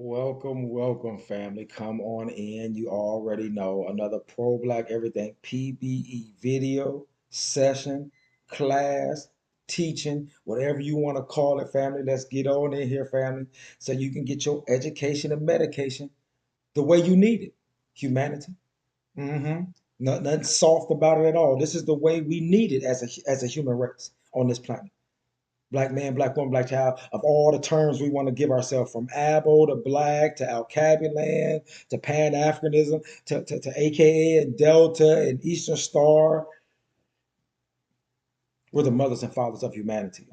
Welcome, welcome, family. Come on in. You already know another pro black everything PBE video session, class, teaching, whatever you want to call it, family. Let's get on in here, family, so you can get your education and medication the way you need it. Humanity. Mm-hmm. Nothing soft about it at all. This is the way we need it as a human race on this planet. Black man, black woman, black child, of all the terms we want to give ourselves, from abo to black to alcabulan to pan-Africanism to AKA and Delta and Eastern Star. We're the mothers and fathers of humanity.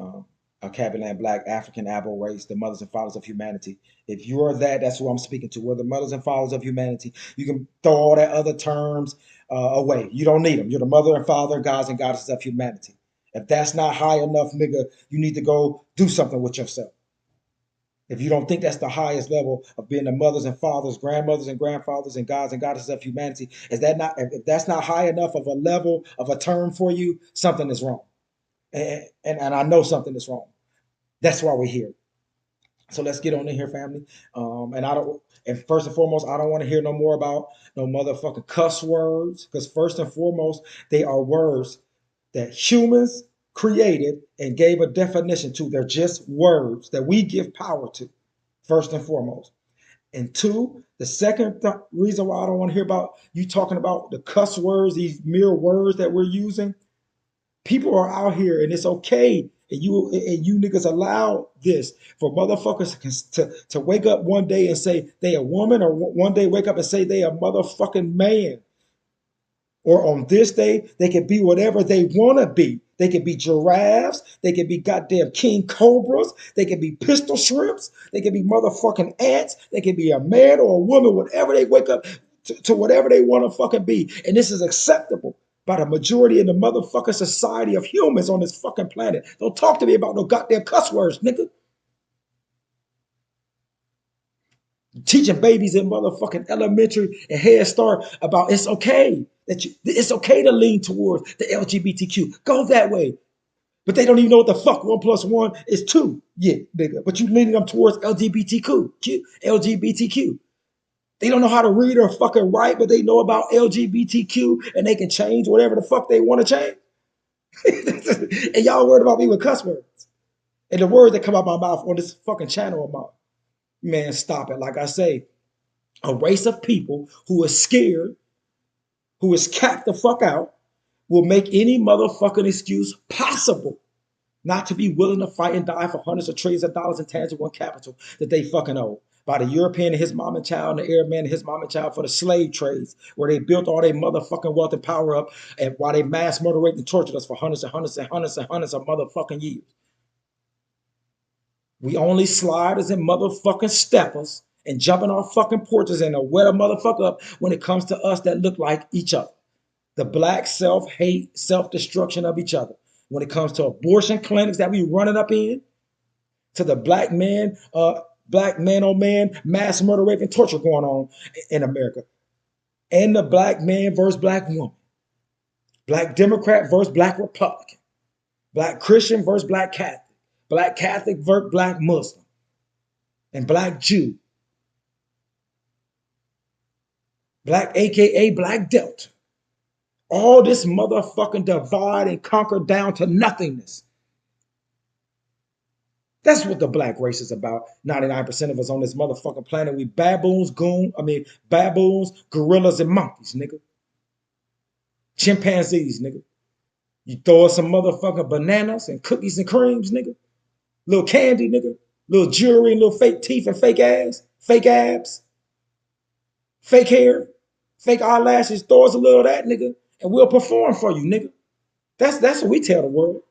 Alcabulan, black, African, abo race, the mothers and fathers of humanity. If you're that, that's who I'm speaking to. We're the mothers and fathers of humanity. You can throw all that other terms away. You don't need them. You're the mother and father, gods and goddesses of humanity. If that's not high enough, nigga, you need to go do something with yourself. If you don't think that's the highest level of being the mothers and fathers, grandmothers and grandfathers, and gods and goddesses of humanity, is that not, if that's not high enough of a level of a term for you, something is wrong. And I know something is wrong. That's why we're here. So let's get on in here, family. And I don't. And first and foremost, I don't want to hear no more about no motherfucking cuss words, because first and foremost, they are words that humans created and gave a definition to. They're just words that we give power to, first and foremost. And two, the second reason why I don't want to hear about you talking about the cuss words, these mere words that we're using. People are out here, and it's okay. And you niggas allow this for motherfuckers to wake up one day and say they a woman, or one day wake up and say they a motherfucking man. Or on this day, they can be whatever they want to be. They can be giraffes. They can be goddamn king cobras. They can be pistol shrimps. They can be motherfucking ants. They can be a man or a woman, whatever they wake up to whatever they want to fucking be. And this is acceptable by the majority of the motherfucking society of humans on this fucking planet. Don't talk to me about no goddamn cuss words, nigga. Teaching babies in motherfucking elementary and Head Start about it's okay to lean towards the LGBTQ. Go that way. But they don't even know what the fuck 1+1 is 2. Yeah, nigga. But you leaning them towards LGBTQ. They don't know how to read or fucking write, but they know about LGBTQ, and they can change whatever the fuck they want to change. And y'all worried about me with cuss words. And the words that come out my mouth on this fucking channel of mine. Man, stop it. Like I say, a race of people who is scared, who is capped the fuck out, will make any motherfucking excuse possible not to be willing to fight and die for hundreds of trillions of dollars in tangible and capital that they fucking owe. By the European and his mom and child, and the Arab man and his mom and child for the slave trades, where they built all their motherfucking wealth and power up, and while they mass murder, raped, and tortured us for hundreds and hundreds and hundreds and hundreds of motherfucking years. We only sliders and motherfucking steppers and jumping off fucking porches and a wet a motherfucker up when it comes to us that look like each other. The black self-hate, self-destruction of each other. When it comes to abortion clinics that we running up in, to the black man on man, mass murder, rape, and torture going on in America. And the black man versus black woman. Black Democrat versus black Republican. Black Christian versus black Catholic. Black Catholic versus black Muslim. And black Jew. Black AKA black Delta. All this motherfucking divide and conquer down to nothingness. That's what the black race is about. 99% of us on this motherfucking planet, we baboons, gorillas, and monkeys, nigga. Chimpanzees, nigga. You throw us some motherfucking bananas and cookies and creams, nigga. Little candy, nigga. Little jewelry and little fake teeth and fake ass, fake abs, fake hair, fake eyelashes. Throw us a little of that, nigga, and we'll perform for you, nigga. That's what we tell the world.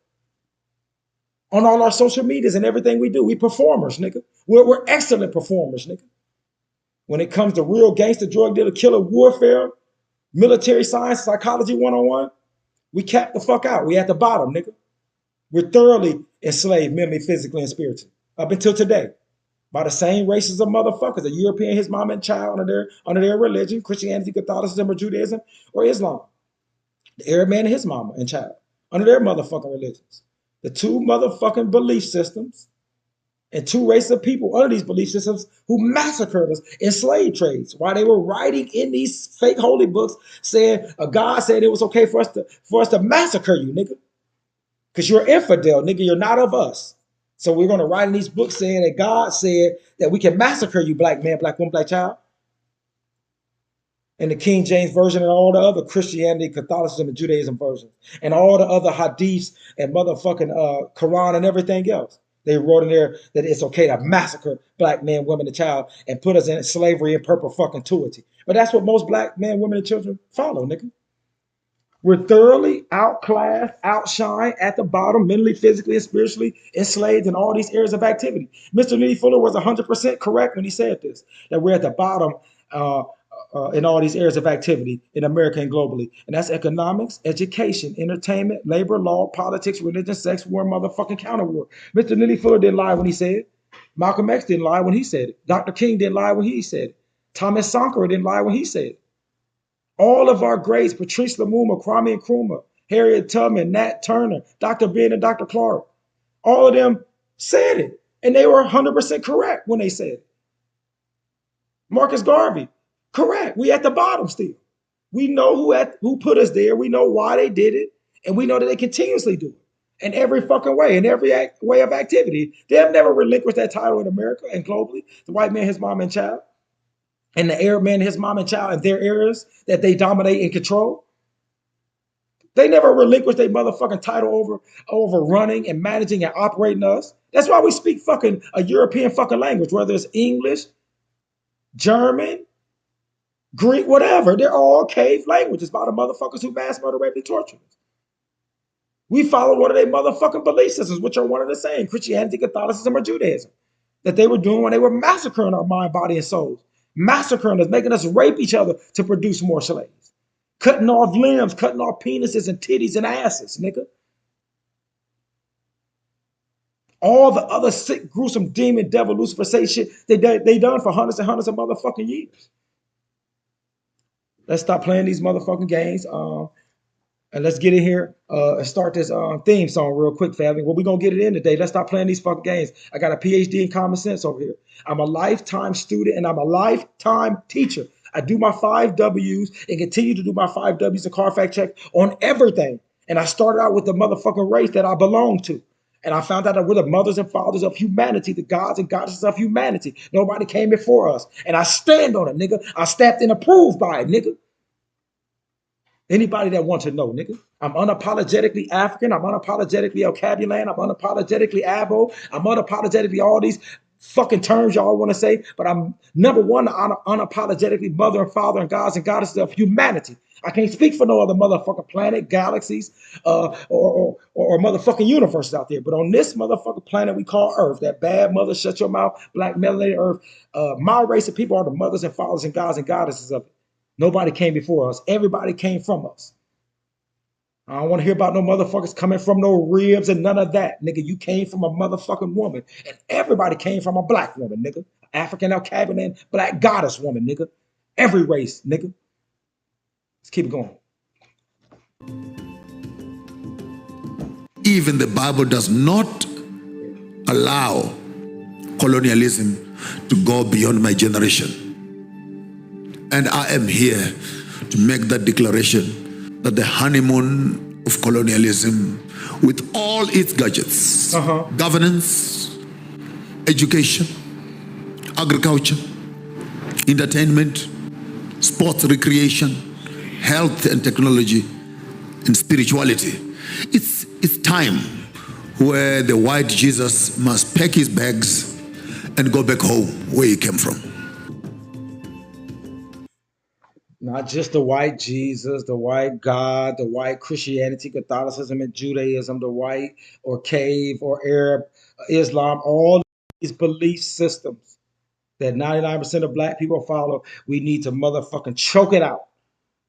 On all our social medias and everything we do, we performers, nigga. We're excellent performers, nigga. When it comes to real gangster, drug dealer, killer, warfare, military science, psychology 101, we cap the fuck out. We at the bottom, nigga. We're thoroughly enslaved mentally, physically, and spiritually up until today by the same races of motherfuckers. The European, his mom and child under their religion, Christianity, Catholicism, or Judaism, or Islam. The Arab man and his mama and child under their motherfucking religions. The two motherfucking belief systems and two races of people under these belief systems who massacred us in slave trades while they were writing in these fake holy books saying a God said it was okay for us to massacre you, nigga, because you're infidel, nigga. You're not of us. So we're going to write in these books saying that God said that we can massacre you, black man, black woman, black child. And the King James Version and all the other Christianity, Catholicism, and Judaism versions, and all the other hadiths and motherfucking Quran and everything else. They wrote in there that it's okay to massacre black men, women, and child and put us in slavery in perpetuity. But that's what most black men, women, and children follow, nigga. We're thoroughly outclassed, outshined, at the bottom, mentally, physically, and spiritually enslaved in all these areas of activity. Mr. Neely Fuller was 100% correct when he said this, that we're at the bottom in all these areas of activity in America and globally. And that's economics, education, entertainment, labor, law, politics, religion, sex, war, motherfucking counter war. Mr. Neely Fuller didn't lie when he said it. Malcolm X didn't lie when he said it. Dr. King didn't lie when he said it. Thomas Sankara didn't lie when he said it. All of our greats, Patrice Lumumba, Kwame Nkrumah, Harriet Tubman, Nat Turner, Dr. Ben and Dr. Clark, all of them said it. And they were 100% correct when they said it. Marcus Garvey, correct. We at the bottom still. We know who put us there. We know why they did it. And we know that they continuously do it in every fucking way, in every way of activity. They have never relinquished that title in America and globally. The white man, his mom and child. And the Arab man, his mom and child, in their areas that they dominate and control. They never relinquished their motherfucking title over running and managing and operating us. That's why we speak fucking a European fucking language, whether it's English, German, Greek, whatever. They're all cave languages by the motherfuckers who mass murder, rape, and torture us. We follow one of their motherfucking belief systems, which are one of the same, Christianity, Catholicism, or Judaism, that they were doing when they were massacring our mind, body, and souls. Massacring us, making us rape each other to produce more slaves. Cutting off limbs, cutting off penises and titties and asses, nigga. All the other sick, gruesome demon, devil, Lucifer, say shit they done for hundreds and hundreds of motherfucking years. Let's stop playing these motherfucking games. And let's get in here and start this theme song real quick, family. Well, we're going to get it in today. Let's stop playing these fucking games. I got a PhD in common sense over here. I'm a lifetime student and I'm a lifetime teacher. I do my 5 W's and continue to do my 5 W's, a car fact check on everything. And I started out with the motherfucking race that I belong to. And I found out that we're the mothers and fathers of humanity, the gods and goddesses of humanity. Nobody came before us. And I stand on it, nigga. I stamped and approved by it, nigga. Anybody that wants to know, nigga. I'm unapologetically African. I'm unapologetically El Cabulan. I'm unapologetically Abo. I'm unapologetically all these fucking terms y'all want to say. But I'm number one, unapologetically mother and father and gods and goddesses of humanity. I can't speak for no other motherfucking planet, galaxies, or motherfucking universes out there. But on this motherfucking planet we call Earth, that bad mother, shut your mouth, black melanated Earth, my race of people are the mothers and fathers and gods and goddesses of it. Nobody came before us. Everybody came from us. I don't want to hear about no motherfuckers coming from no ribs and none of that. Nigga, you came from a motherfucking woman. And everybody came from a black woman, nigga. African El Cabinet, black goddess woman, nigga. Every race, nigga. Let's keep it going. Even the Bible does not allow colonialism to go beyond my generation. And I am here to make that declaration that the honeymoon of colonialism, with all its gadgets, governance, education, agriculture, entertainment, sports, recreation, health and technology, and spirituality, it's time where the white Jesus must pack his bags and go back home where he came from. Not just the white Jesus, the white God, the white Christianity, Catholicism, and Judaism, the white or cave or Arab, Islam, all these belief systems that 99% of black people follow. We need to motherfucking choke it out.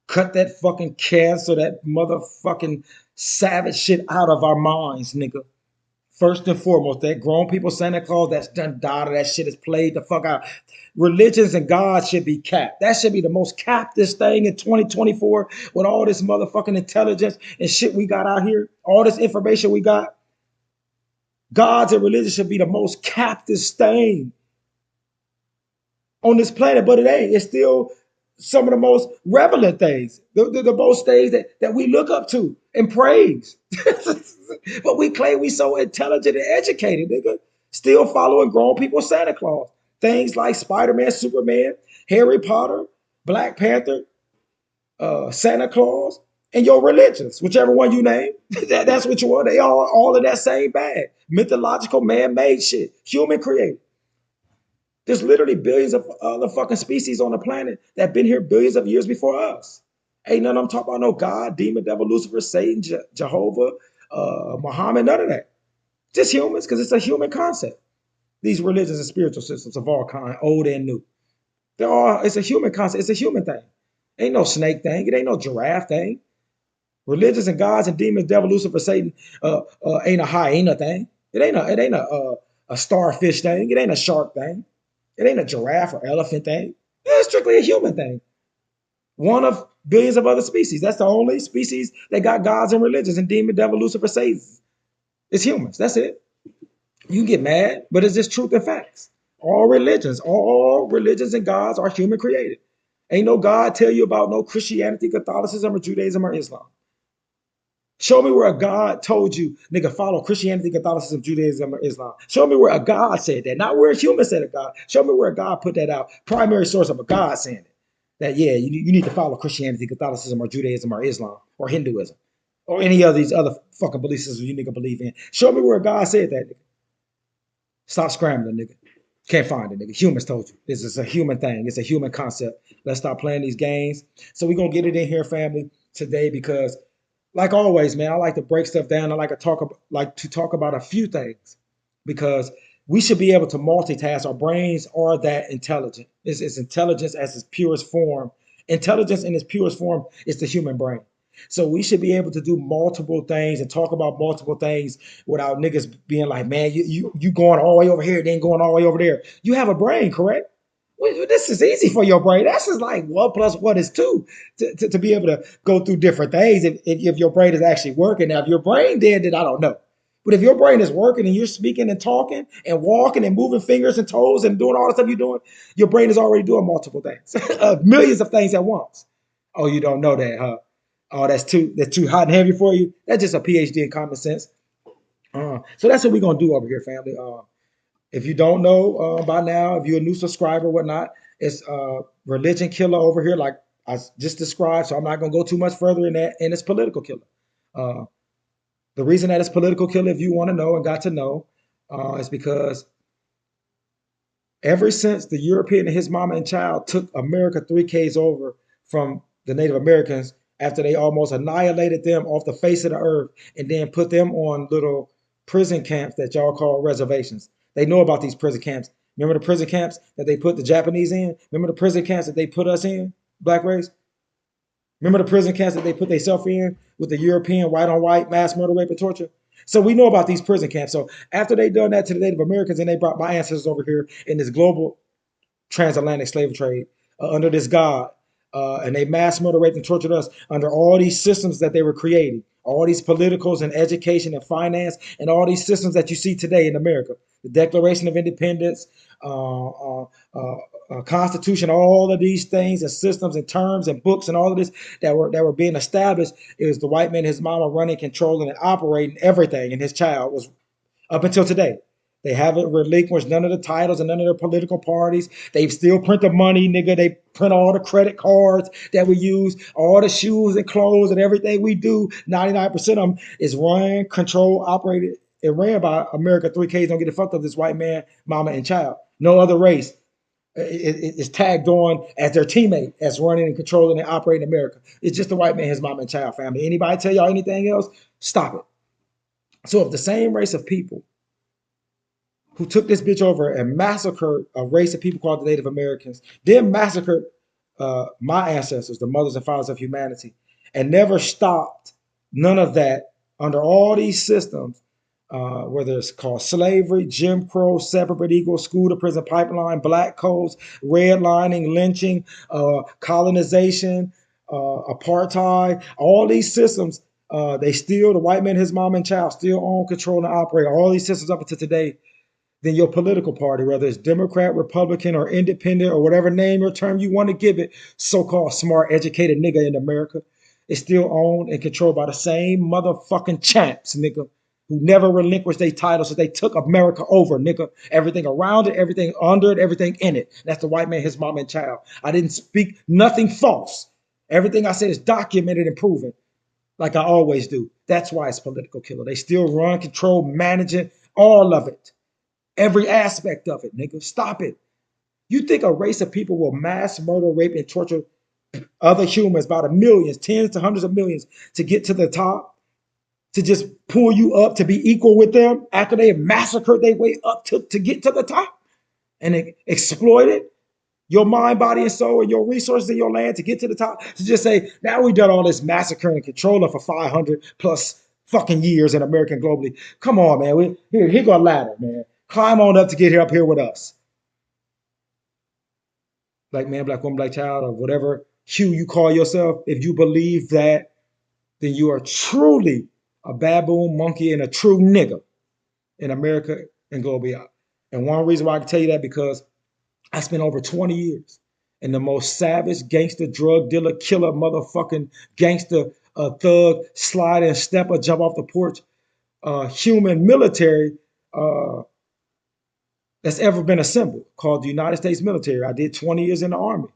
Cut that fucking cancer, that motherfucking savage shit out of our minds, nigga. First and foremost, that grown people Santa Claus that's done died, that shit is played the fuck out. Religions and God should be capped. That should be the most captest thing in 2024 with all this motherfucking intelligence and shit we got out here, all this information we got. Gods and religion should be the most captive thing on this planet, but it ain't. It's still some of the most relevant things, the most things that we look up to and praise. But we claim we so intelligent and educated, nigga. Still following grown people Santa Claus. Things like Spider-Man, Superman, Harry Potter, Black Panther, Santa Claus, and your religions, whichever one you name. That's what you are. They all in that same bag. Mythological, man-made shit, human created. There's literally billions of other fucking species on the planet that have been here billions of years before us. Ain't none of them talk about no God, demon, devil, Lucifer, Satan, Jehovah, Muhammad, none of that. Just humans, because it's a human concept. These religions and spiritual systems of all kind, old and new. It's a human concept. It's a human thing. Ain't no snake thing. It ain't no giraffe thing. Religions and gods and demons, devil, Lucifer, Satan, ain't a hyena thing. It ain't a starfish thing. It ain't a shark thing. It ain't a giraffe or elephant thing. It's strictly a human thing. One of billions of other species. That's the only species that got gods and religions and demon, devil, Lucifer, Satan. It's humans. That's it. You can get mad, but it's just truth and facts. All religions and gods are human created. Ain't no God tell you about no Christianity, Catholicism, or Judaism or Islam. Show me where a God told you, nigga, follow Christianity, Catholicism, Judaism, or Islam. Show me where a God said that, not where a human said a God. Show me where a God put that out. Primary source of a God saying it. That, yeah, you need to follow Christianity, Catholicism, or Judaism, or Islam, or Hinduism, or any of these other fucking belief systems you nigga believe in. Show me where God said that, nigga. Stop scrambling, nigga. Can't find it, nigga. Humans told you. This is a human thing. It's a human concept. Let's stop playing these games. So we're going to get it in here, family, today because like always, man, I like to break stuff down. I like to talk about a few things because we should be able to multitask. Our brains are that intelligent. It's intelligence as its purest form. Intelligence in its purest form is the human brain. So we should be able to do multiple things and talk about multiple things without niggas being like, man, you going all the way over here, then going all the way over there. You have a brain, correct? Well, this is easy for your brain. That's just like 1 + 1 is 2 to be able to go through different things if your brain is actually working. Now, if your brain dead, then I don't know. But if your brain is working and you're speaking and talking and walking and moving fingers and toes and doing all the stuff you're doing, your brain is already doing multiple things, millions of things at once. Oh, you don't know that, huh? Oh, that's too hot and heavy for you. That's just a PhD in common sense. So that's what we're gonna do over here, family. If you don't know by now, if you're a new subscriber, whatnot, it's religion killer over here, like I just described. So I'm not gonna go too much further in that. And it's political killer. Uh, the reason that it's political killer, if you want to know and got to know, is because ever since the European and his mama and child took America 3Ks over from the Native Americans after they almost annihilated them off the face of the earth and then put them on little prison camps that y'all call reservations. They know about these prison camps. Remember the prison camps that they put the Japanese in? Remember the prison camps that they put us in, black race? Remember the prison camps that they put themselves in with the European white on white mass murder, rape, and torture? So we know about these prison camps. So after they done that to the Native Americans and they brought my ancestors over here in this global transatlantic slave trade under this God, and they mass murder, raped, and tortured us under all these systems that they were creating, all these politicals and education and finance, and all these systems that you see today in America. The Declaration of Independence, Constitution, all of these things and systems and terms and books and all of this that were being established. It was the white man, his mama running, controlling, and operating everything, and his child was up until today. They haven't relinquished none of the titles and none of their political parties. They still print the money, nigga. They print all the credit cards that we use, all the shoes and clothes and everything we do. 99% of them is run, controlled, operated, and ran by America 3Ks. Don't get it fucked up. This white man, mama, and child. No other race is tagged on as their teammate as running and controlling and operating America. It's just the white man, his mama, and child family. Anybody tell y'all anything else? Stop it. So if the same race of people who took this bitch over and massacred a race of people called the Native Americans, then massacred my ancestors, the mothers and fathers of humanity, and never stopped none of that under all these systems, whether it's called slavery, Jim Crow, separate but equal, school to prison pipeline, black codes, redlining, lynching, colonization, apartheid, all these systems They still, the white man, his mom and child, still own, control, and operate all these systems up until today. Then your political party, whether it's Democrat, Republican, or independent, or whatever name or term you want to give it, so-called smart, educated nigga in America, is still owned and controlled by the same motherfucking champs, nigga, who never relinquished their titles, so they took America over, nigga. Everything around it, everything under it, everything in it. That's the white man, his mom, and child. I didn't speak nothing false. Everything I said is documented and proven, like I always do. That's why it's political killer. They still run, control, managing all of it. Every aspect of it, nigga. Stop it. You think a race of people will mass murder, rape, and torture other humans by the millions, tens to hundreds of millions to get to the top, to just pull you up to be equal with them after they have massacred their way up to get to the top and exploited your mind, body, and soul, and your resources in your land to get to the top? To just say, now we've done all this massacring and controlling for 500 plus fucking years in America and globally. Come on, man. Here go a ladder, man. Climb on up to get here up here with us. Black man, black woman, black child, or whatever hue you call yourself. If you believe that, then you are truly a baboon, monkey, and a true nigga in America and globally out. And one reason why I can tell you that, because I spent over 20 years in the most savage gangster, drug dealer, killer, motherfucking gangster, thug, slide and stepper, jump off the porch, human military that's ever been assembled, called the United States military. I did 20 years in the Army.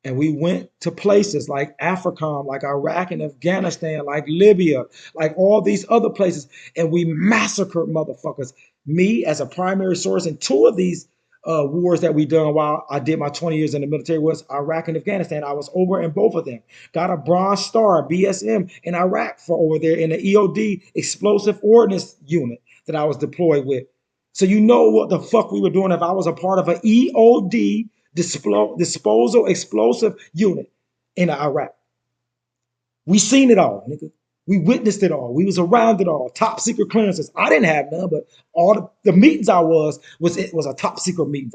And we went to places like AFRICOM, like Iraq and Afghanistan, like Libya, like all these other places. And we massacred motherfuckers. Me as a primary source in two of these wars that we done while I did my 20 years in the military was Iraq and Afghanistan. I was over in both of them. Got a Bronze Star, BSM, in Iraq for over there in the EOD, Explosive Ordnance Unit that I was deployed with. So you know what the fuck we were doing if I was a part of an EOD disposal explosive unit in Iraq. We seen it all, nigga. We witnessed it all. We was around it all. Top secret clearances. I didn't have none, but all the meetings I was it was a top secret meeting.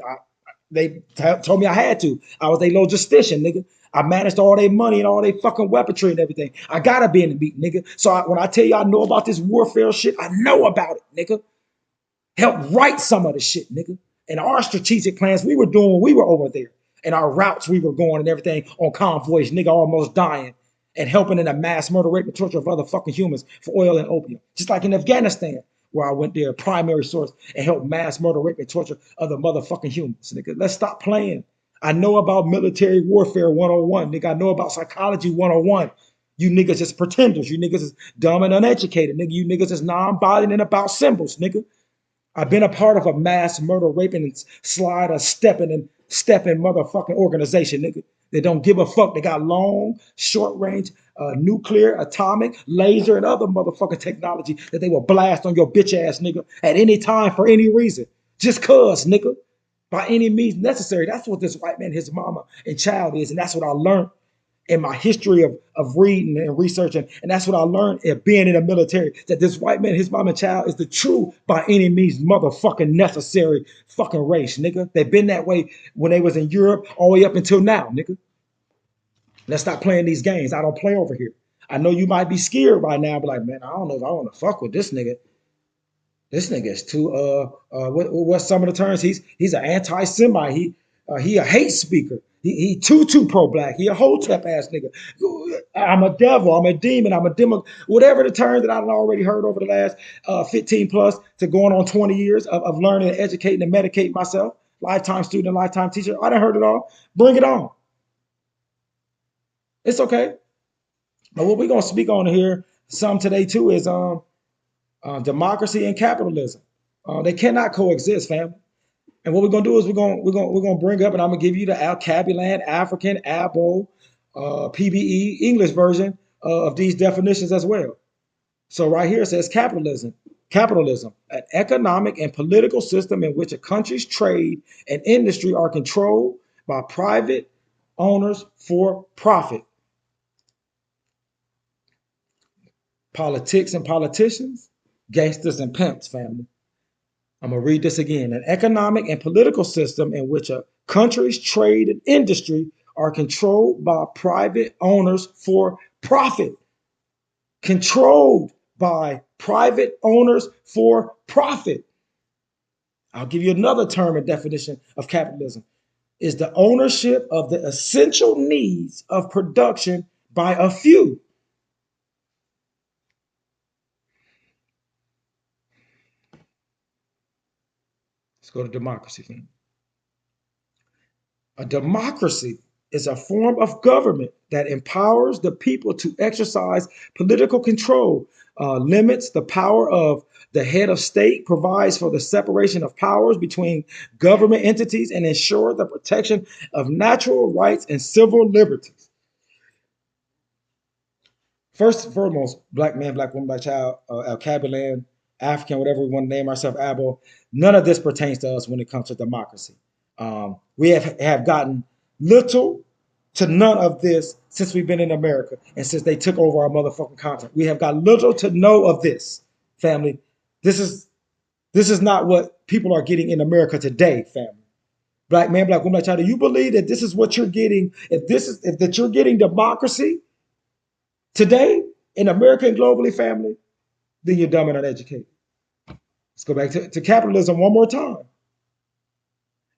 They told me I had to. I was a logistician, nigga. I managed all their money and all their fucking weaponry and everything. I gotta be in the meeting, nigga. So when I tell you I know about this warfare shit, I know about it, nigga. Help write some of the shit, nigga. And our strategic plans we were doing when we were over there. And our routes we were going and everything on convoys, nigga, almost dying. And helping in a mass murder, rape, and torture of other fucking humans for oil and opium. Just like in Afghanistan, where I went there, primary source, and helped mass murder, rape, and torture other motherfucking humans, nigga. Let's stop playing. I know about military warfare 101, nigga. I know about psychology 101. You niggas is pretenders. You niggas is dumb and uneducated, nigga. You niggas is non-violent and about symbols, nigga. I've been a part of a mass murder, raping, and slide, or stepping motherfucking organization, nigga. They don't give a fuck. They got long, short range, nuclear, atomic, laser, and other motherfucking technology that they will blast on your bitch ass, nigga, at any time for any reason. Just cuz, nigga, by any means necessary. That's what this white man, his mama, and child is. And that's what I learned in my history of reading and researching. And that's what I learned at being in the military, that this white man, his mom and child, is the true, by any means, motherfucking necessary fucking race, nigga. They've been that way when they was in Europe all the way up until now, nigga. Let's stop playing these games. I don't play over here. I know you might be scared right now, but like, man, I don't know if I want to fuck with this nigga. This nigga is too what's some of the terms? He's an anti-Semite. He a hate speaker. He too pro-black. He a hotep ass nigga. I'm a devil. I'm a demon. I'm a demo. Whatever the terms that I've already heard over the last 15 plus to going on 20 years of learning and educating and medicating myself. Lifetime student, lifetime teacher. I done heard it all. Bring it on. It's okay. But what we're gonna speak on here some today too is democracy and capitalism. They cannot coexist, fam. And what we're gonna do is we're gonna bring up, and I'm gonna give you the Alcabulan, African, Abo, PBE, English version of these definitions as well. So right here it says capitalism. Capitalism, an economic and political system in which a country's trade and industry are controlled by private owners for profit. Politics and politicians, gangsters and pimps, family. I'm going to read this again. An economic and political system in which a country's trade and industry are controlled by private owners for profit. controlled by private owners for profit. I'll give you another term and definition of capitalism is the ownership of the essential needs of production by a few. Let's go to democracy. A democracy is a form of government that empowers the people to exercise political control, limits the power of the head of state, provides for the separation of powers between government entities, and ensure the protection of natural rights and civil liberties. First and foremost, black man, black woman, black child, Al African, whatever we want to name ourselves, Abo, none of this pertains to us when it comes to democracy. We have gotten little to none of this since we've been in America and since they took over our motherfucking continent. We have got little to no of this, family. This is not what people are getting in America today, family. Black man, black woman, black child. Do you believe that this is what you're getting? If that you're getting democracy today in America and globally, family, then you're dumb and uneducated. Let's go back to capitalism one more time.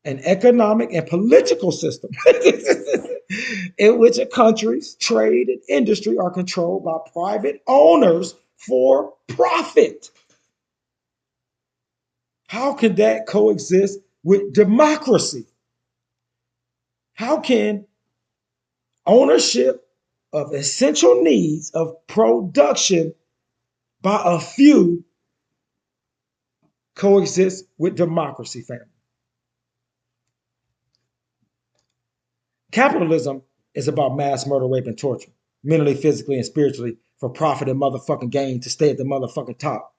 An economic and political system in which a country's trade and industry are controlled by private owners for profit. How can that coexist with democracy? How can ownership of essential needs of production by a few coexist with democracy, family? Capitalism is about mass murder, rape, and torture, mentally, physically, and spiritually, for profit and motherfucking gain to stay at the motherfucking top.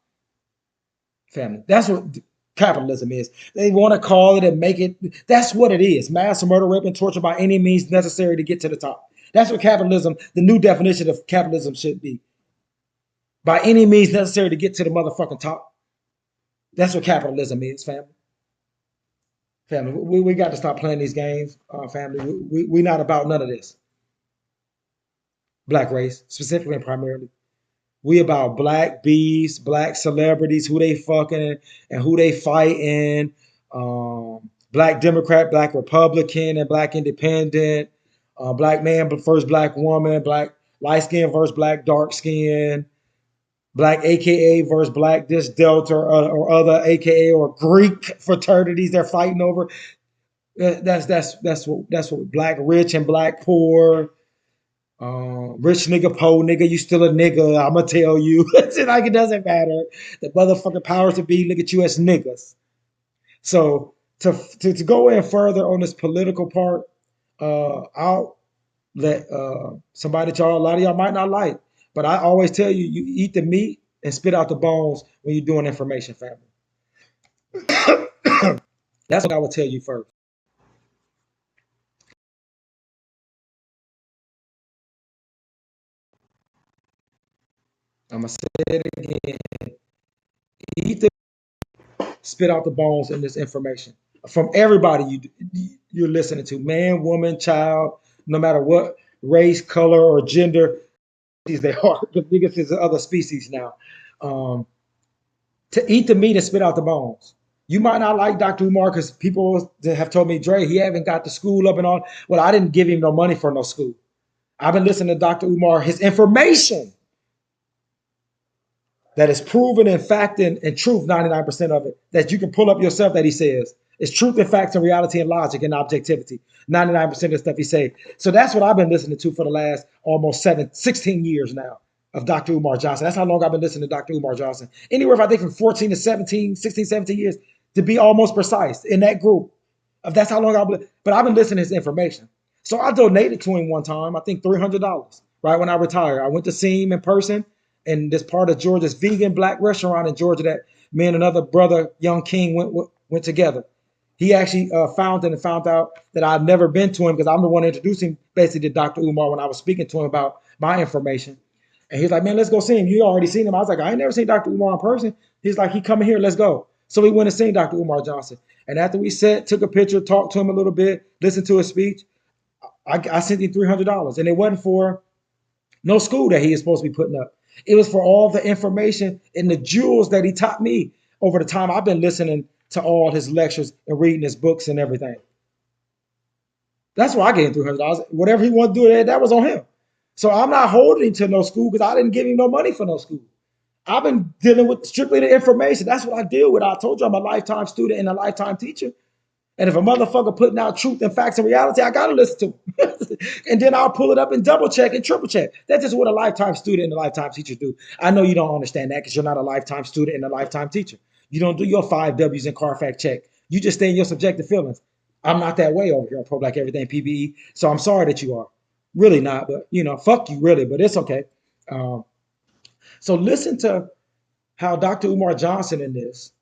Family. That's what capitalism is. They want to call it and make it. That's what it is. Mass murder, rape, and torture by any means necessary to get to the top. That's what capitalism, the new definition of capitalism should be. By any means necessary to get to the motherfucking top. That's what capitalism is, family. Family, we got to stop playing these games, family. We're not about none of this. Black race, specifically and primarily. We about black beasts, black celebrities, who they fucking and who they fighting. Black Democrat, black Republican, and black independent. Black man versus black woman, black light skin versus black dark skin. Black AKA versus black this Delta or other AKA or Greek fraternities they're fighting over. That's what black rich and black poor. Rich nigga, poor nigga, you still a nigga. I'ma tell you. It's like it doesn't matter. The motherfucking powers to be look at you as niggas. So to go in further on this political part, I'll let somebody that a lot of y'all might not like, but I always tell you, you eat the meat and spit out the bones when you're doing information, family. That's what I would tell you first. I'm gonna say it again. Eat the spit out the bones in this information from everybody you're listening to, man, woman, child, no matter what race, color, or gender they are. The biggest is other species now. To eat the meat and spit out the bones. You might not like Dr. Umar because people have told me, Dre, he haven't got the school up and on. Well, I didn't give him no money for no school. I've been listening to Dr. Umar, his information that is proven in fact and truth, 99% of it, that you can pull up yourself that he says. It's truth and facts and reality and logic and objectivity. 99% of the stuff he say. So that's what I've been listening to for the last almost 16 years now of Dr. Umar Johnson. That's how long I've been listening to Dr. Umar Johnson. Anywhere, I think from 14 to 17, 16, 17 years, to be almost precise in that group. That's how long I've been, but I've been listening to his information. So I donated to him one time, I think $300, right when I retired. I went to see him in person in this part of Georgia, this vegan black restaurant in Georgia that me and another brother, Young King, went together. He actually found out that I've never been to him because I'm the one introducing basically to Dr. Umar when I was speaking to him about my information. And he's like, man, let's go see him. You already seen him. I was like, I ain't never seen Dr. Umar in person. He's like, he coming here, let's go. So we went and seen Dr. Umar Johnson. And after we sat, took a picture, talked to him a little bit, listened to his speech, I sent him $300. And it wasn't for no school that he is supposed to be putting up. It was for all the information and the jewels that he taught me over the time I've been listening to all his lectures and reading his books and everything. That's why I gave him $300. Whatever he wanted to do, that was on him. So I'm not holding him to no school because I didn't give him no money for no school. I've been dealing with strictly the information. That's what I deal with. I told you I'm a lifetime student and a lifetime teacher. And if a motherfucker putting out truth and facts and reality, I gotta listen to him. And then I'll pull it up and double check and triple check. That's just what a lifetime student and a lifetime teacher do. I know you don't understand that because you're not a lifetime student and a lifetime teacher. You don't do your 5 W's and Carfax check. You just stay in your subjective feelings. I'm not that way over here on Pro Black Everything PBE. So I'm sorry that you are. Really not, but fuck you really, but it's okay. So listen to how Dr. Umar Johnson in this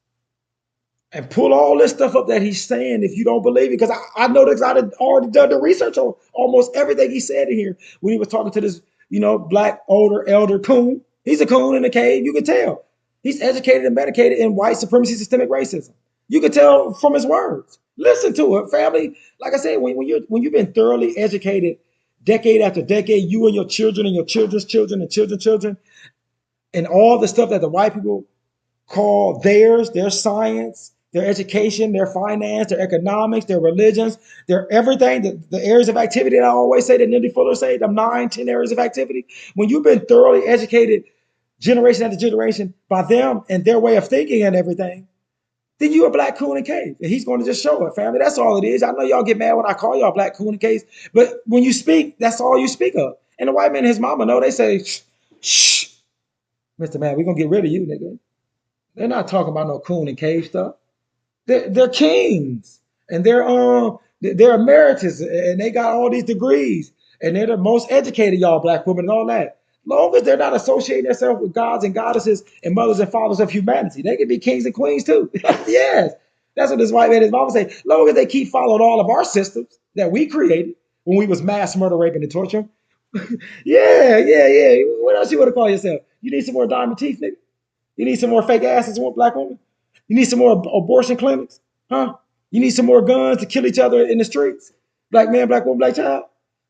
and pull all this stuff up that he's saying if you don't believe it. Because I know that I've already done the research on almost everything he said in here when he was talking to this, black older elder coon. He's a coon in a cave. You can tell. He's educated and medicated in white supremacy, systemic racism. You can tell from his words. Listen to it, family. Like I said, when you've been thoroughly educated decade after decade, you and your children and your children's children and children's children, and all the stuff that the white people call theirs, their science, their education, their finance, their economics, their religions, their everything, the areas of activity that I always say, that Nipsey Fuller say, the 9, 10 areas of activity. When you've been thoroughly educated generation after generation by them and their way of thinking and everything, then you a black coon and cave. And he's going to just show it, family. That's all it is. I know y'all get mad when I call y'all black coon and caves, but when you speak, that's all you speak of. And the white man and his mama know, they say, shh, Mr. Man, we're going to get rid of you, nigga. They're not talking about no coon and cave stuff. They're kings, and they're emeritus, and they got all these degrees, and they're the most educated, y'all black women and all that. Long as they're not associating themselves with gods and goddesses and mothers and fathers of humanity, they can be kings and queens too. Yes, that's what this white man, his mama say. Long as they keep following all of our systems that we created when we was mass murder, raping, and torture. Yeah. What else you want to call yourself? You need some more diamond teeth, nigga? You need some more fake asses, black women? You need some more abortion clinics? Huh? You need some more guns to kill each other in the streets? Black man, black woman, black child?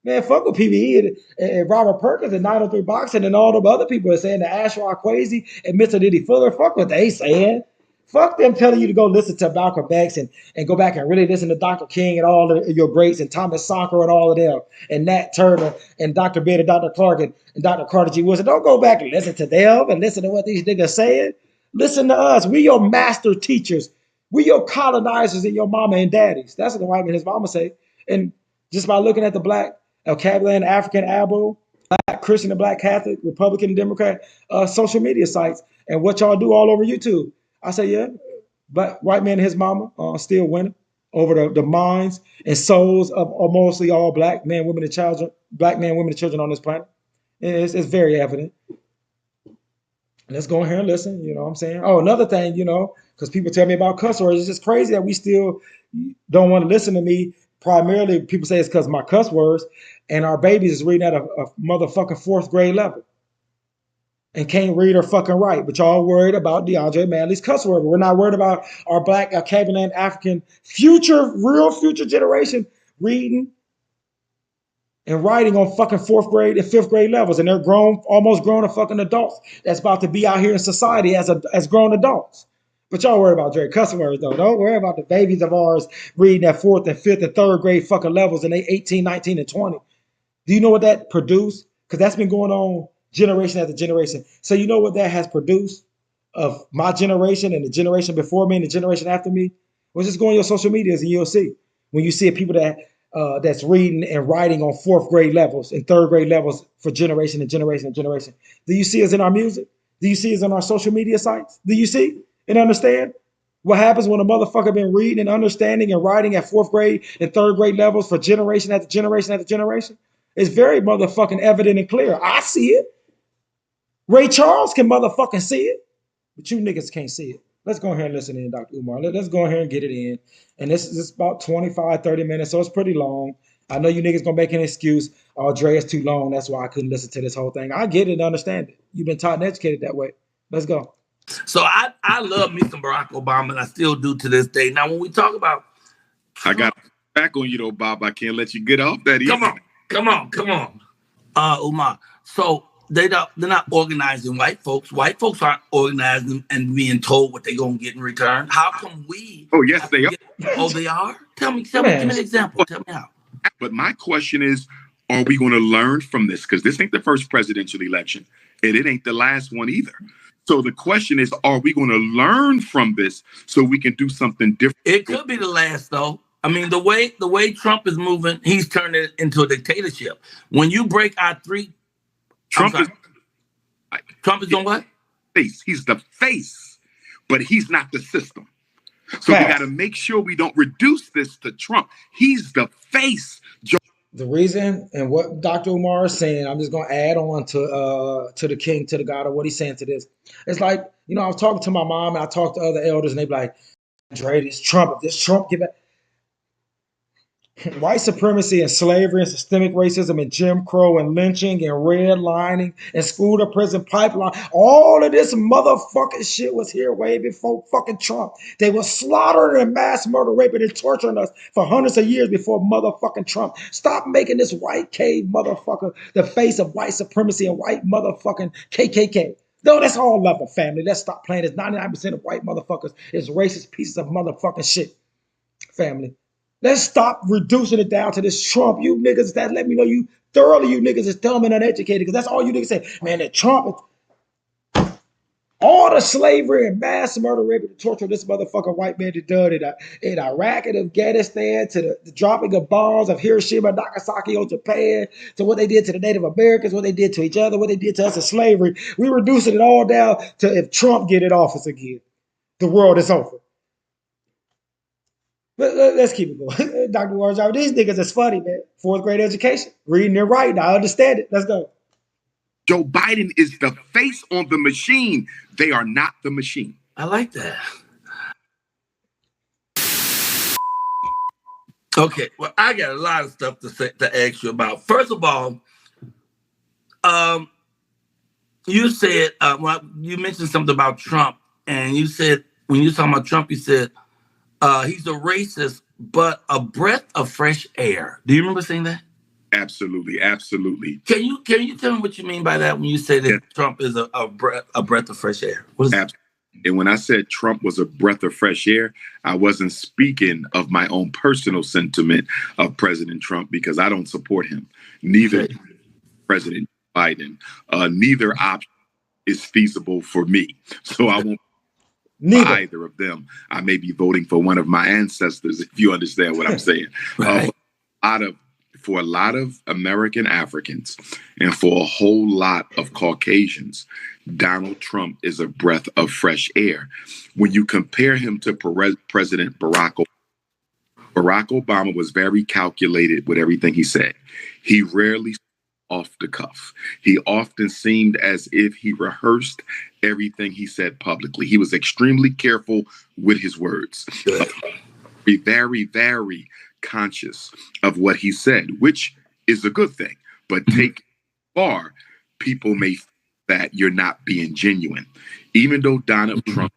Man, fuck with PBE and Robert Perkins and 903 Boxing and all the other people are saying, the Ashra Kwesi and Mr. Diddy Fuller. Fuck what they saying. Fuck them telling you to go listen to Malcolm X and go back and really listen to Dr. King and all of your greats and Thomas Sankara and all of them and Nat Turner and Dr. Beard and Dr. Clark and Dr. Carter G. Wilson. Don't go back and listen to them and listen to what these niggas saying. Listen to us. We your master teachers. We your colonizers and your mama and daddies. That's what the white man and his mama say. And just by looking at the black Kabbalah and African Abo, black Christian and black Catholic, Republican and Democrat social media sites and what y'all do all over YouTube. I say, yeah, but white man and his mama still winning over the minds and souls of mostly all black men, women, and children, black men, women, and children on this planet. It's very evident. Let's go in here and listen. You know what I'm saying? Oh, another thing, because people tell me about cuss words. It's just crazy that we still don't want to listen to me. Primarily, people say it's because of my cuss words, and our babies is reading at a motherfucking 4th grade level and can't read or fucking write. But y'all worried about DeAndre Manley's cuss word. We're not worried about our black, Kabbalah, African real future generation reading and writing on fucking 4th grade and 5th grade levels. And they're almost grown fucking adults that's about to be out here in society as grown adults. But y'all worry about Dre cuss words though. Don't worry about the babies of ours reading at 4th and 5th and 3rd grade fucking levels and they 18, 19, and 20. Do you know what that produced? Because that's been going on generation after generation. So you know what that has produced of my generation and the generation before me and the generation after me? Well, just go on your social medias and you'll see. When you see people that's reading and writing on 4th grade levels and 3rd grade levels for generation and generation and generation. Do you see us in our music? Do you see us on our social media sites? Do you see and understand what happens when a motherfucker been reading and understanding and writing at 4th grade and 3rd grade levels for generation after generation after generation? It's very motherfucking evident and clear. I see it. Ray Charles can motherfucking see it, but you niggas can't see it. Let's go ahead and listen in, Dr. Umar. Let's go ahead and get it in. And this is about 25, 30 minutes, so it's pretty long. I know you niggas gonna make an excuse. Oh, Dre, it's too long. That's why I couldn't listen to this whole thing. I get it and understand it. You've been taught and educated that way. Let's go. So I love me some Barack Obama, and I still do to this day. Now, when we talk about... I got back on you, though, Bob. I can't let you get off that easy. Come on. Umar. So they're not organizing white folks. White folks aren't organizing and being told what they're gonna get in return. How come we Oh, yes, have to they are. get? Oh, they are. Tell me, give Man, me an example. Tell me how. But my question is, are we going to learn from this? Because this ain't the first presidential election, and it ain't the last one either. So the question is, are we going to learn from this so we can do something different? It could be the last, though. I mean, the way Trump is moving, he's turning it into a dictatorship. When you break our Trump is doing what? face. He's the face, but he's not the system. So we got to make sure we don't reduce this to Trump. He's the face. the reason and what Dr. Umar is saying, I'm just gonna add on to the king, to the God of what he's saying to this. It's like, I was talking to my mom and I talked to other elders and they be like, Dre, this Trump, give it. White supremacy and slavery and systemic racism and Jim Crow and lynching and redlining and school to prison pipeline. All of this motherfucking shit was here way before fucking Trump. They were slaughtering and mass murder, raping and torturing us for hundreds of years before motherfucking Trump. Stop making this white cave motherfucker the face of white supremacy and white motherfucking KKK. No, that's all love family. Let's stop playing this. 99% of white motherfuckers is racist pieces of motherfucking shit. Family. Let's stop reducing it down to this Trump. You niggas, that let me know you niggas is dumb and uneducated, because that's all you niggas say. Man, that Trump, all the slavery and mass murder, rape, and torture this motherfucker white man did done in Iraq and Afghanistan, to the dropping of bombs of Hiroshima and Nagasaki on Japan, to what they did to the Native Americans, what they did to each other, what they did to us in slavery. We reducing it all down to if Trump get in office again, the world is over. But let's keep it going. Dr. Warjo, these niggas is funny, man. Fourth grade education, reading and writing. I understand it. Let's go. Joe Biden is the face on the machine. They are not the machine. I like that. Okay, well, I got a lot of stuff to ask you about. First of all, you said, you mentioned something about Trump, and you said, when you were talking about Trump, you said, he's a racist, but a breath of fresh air. Do you remember saying that? Absolutely, absolutely. Can you tell me what you mean by that when you say that Trump is a breath of fresh air? What is that? And when I said Trump was a breath of fresh air, I wasn't speaking of my own personal sentiment of President Trump, because I don't support him. Neither President Biden. Neither option is feasible for me. So I won't. Either of them. I may be voting for one of my ancestors, if you understand what I'm saying. Right. For a lot of American Africans and for a whole lot of Caucasians, Donald Trump is a breath of fresh air. When you compare him to President Barack Obama was very calculated with everything he said. He rarely off the cuff. He often seemed as if he rehearsed everything he said publicly. He was extremely careful with his words. Be very, very conscious of what he said, which is a good thing. But take it far, people may think that you're not being genuine. Even though Donald Trump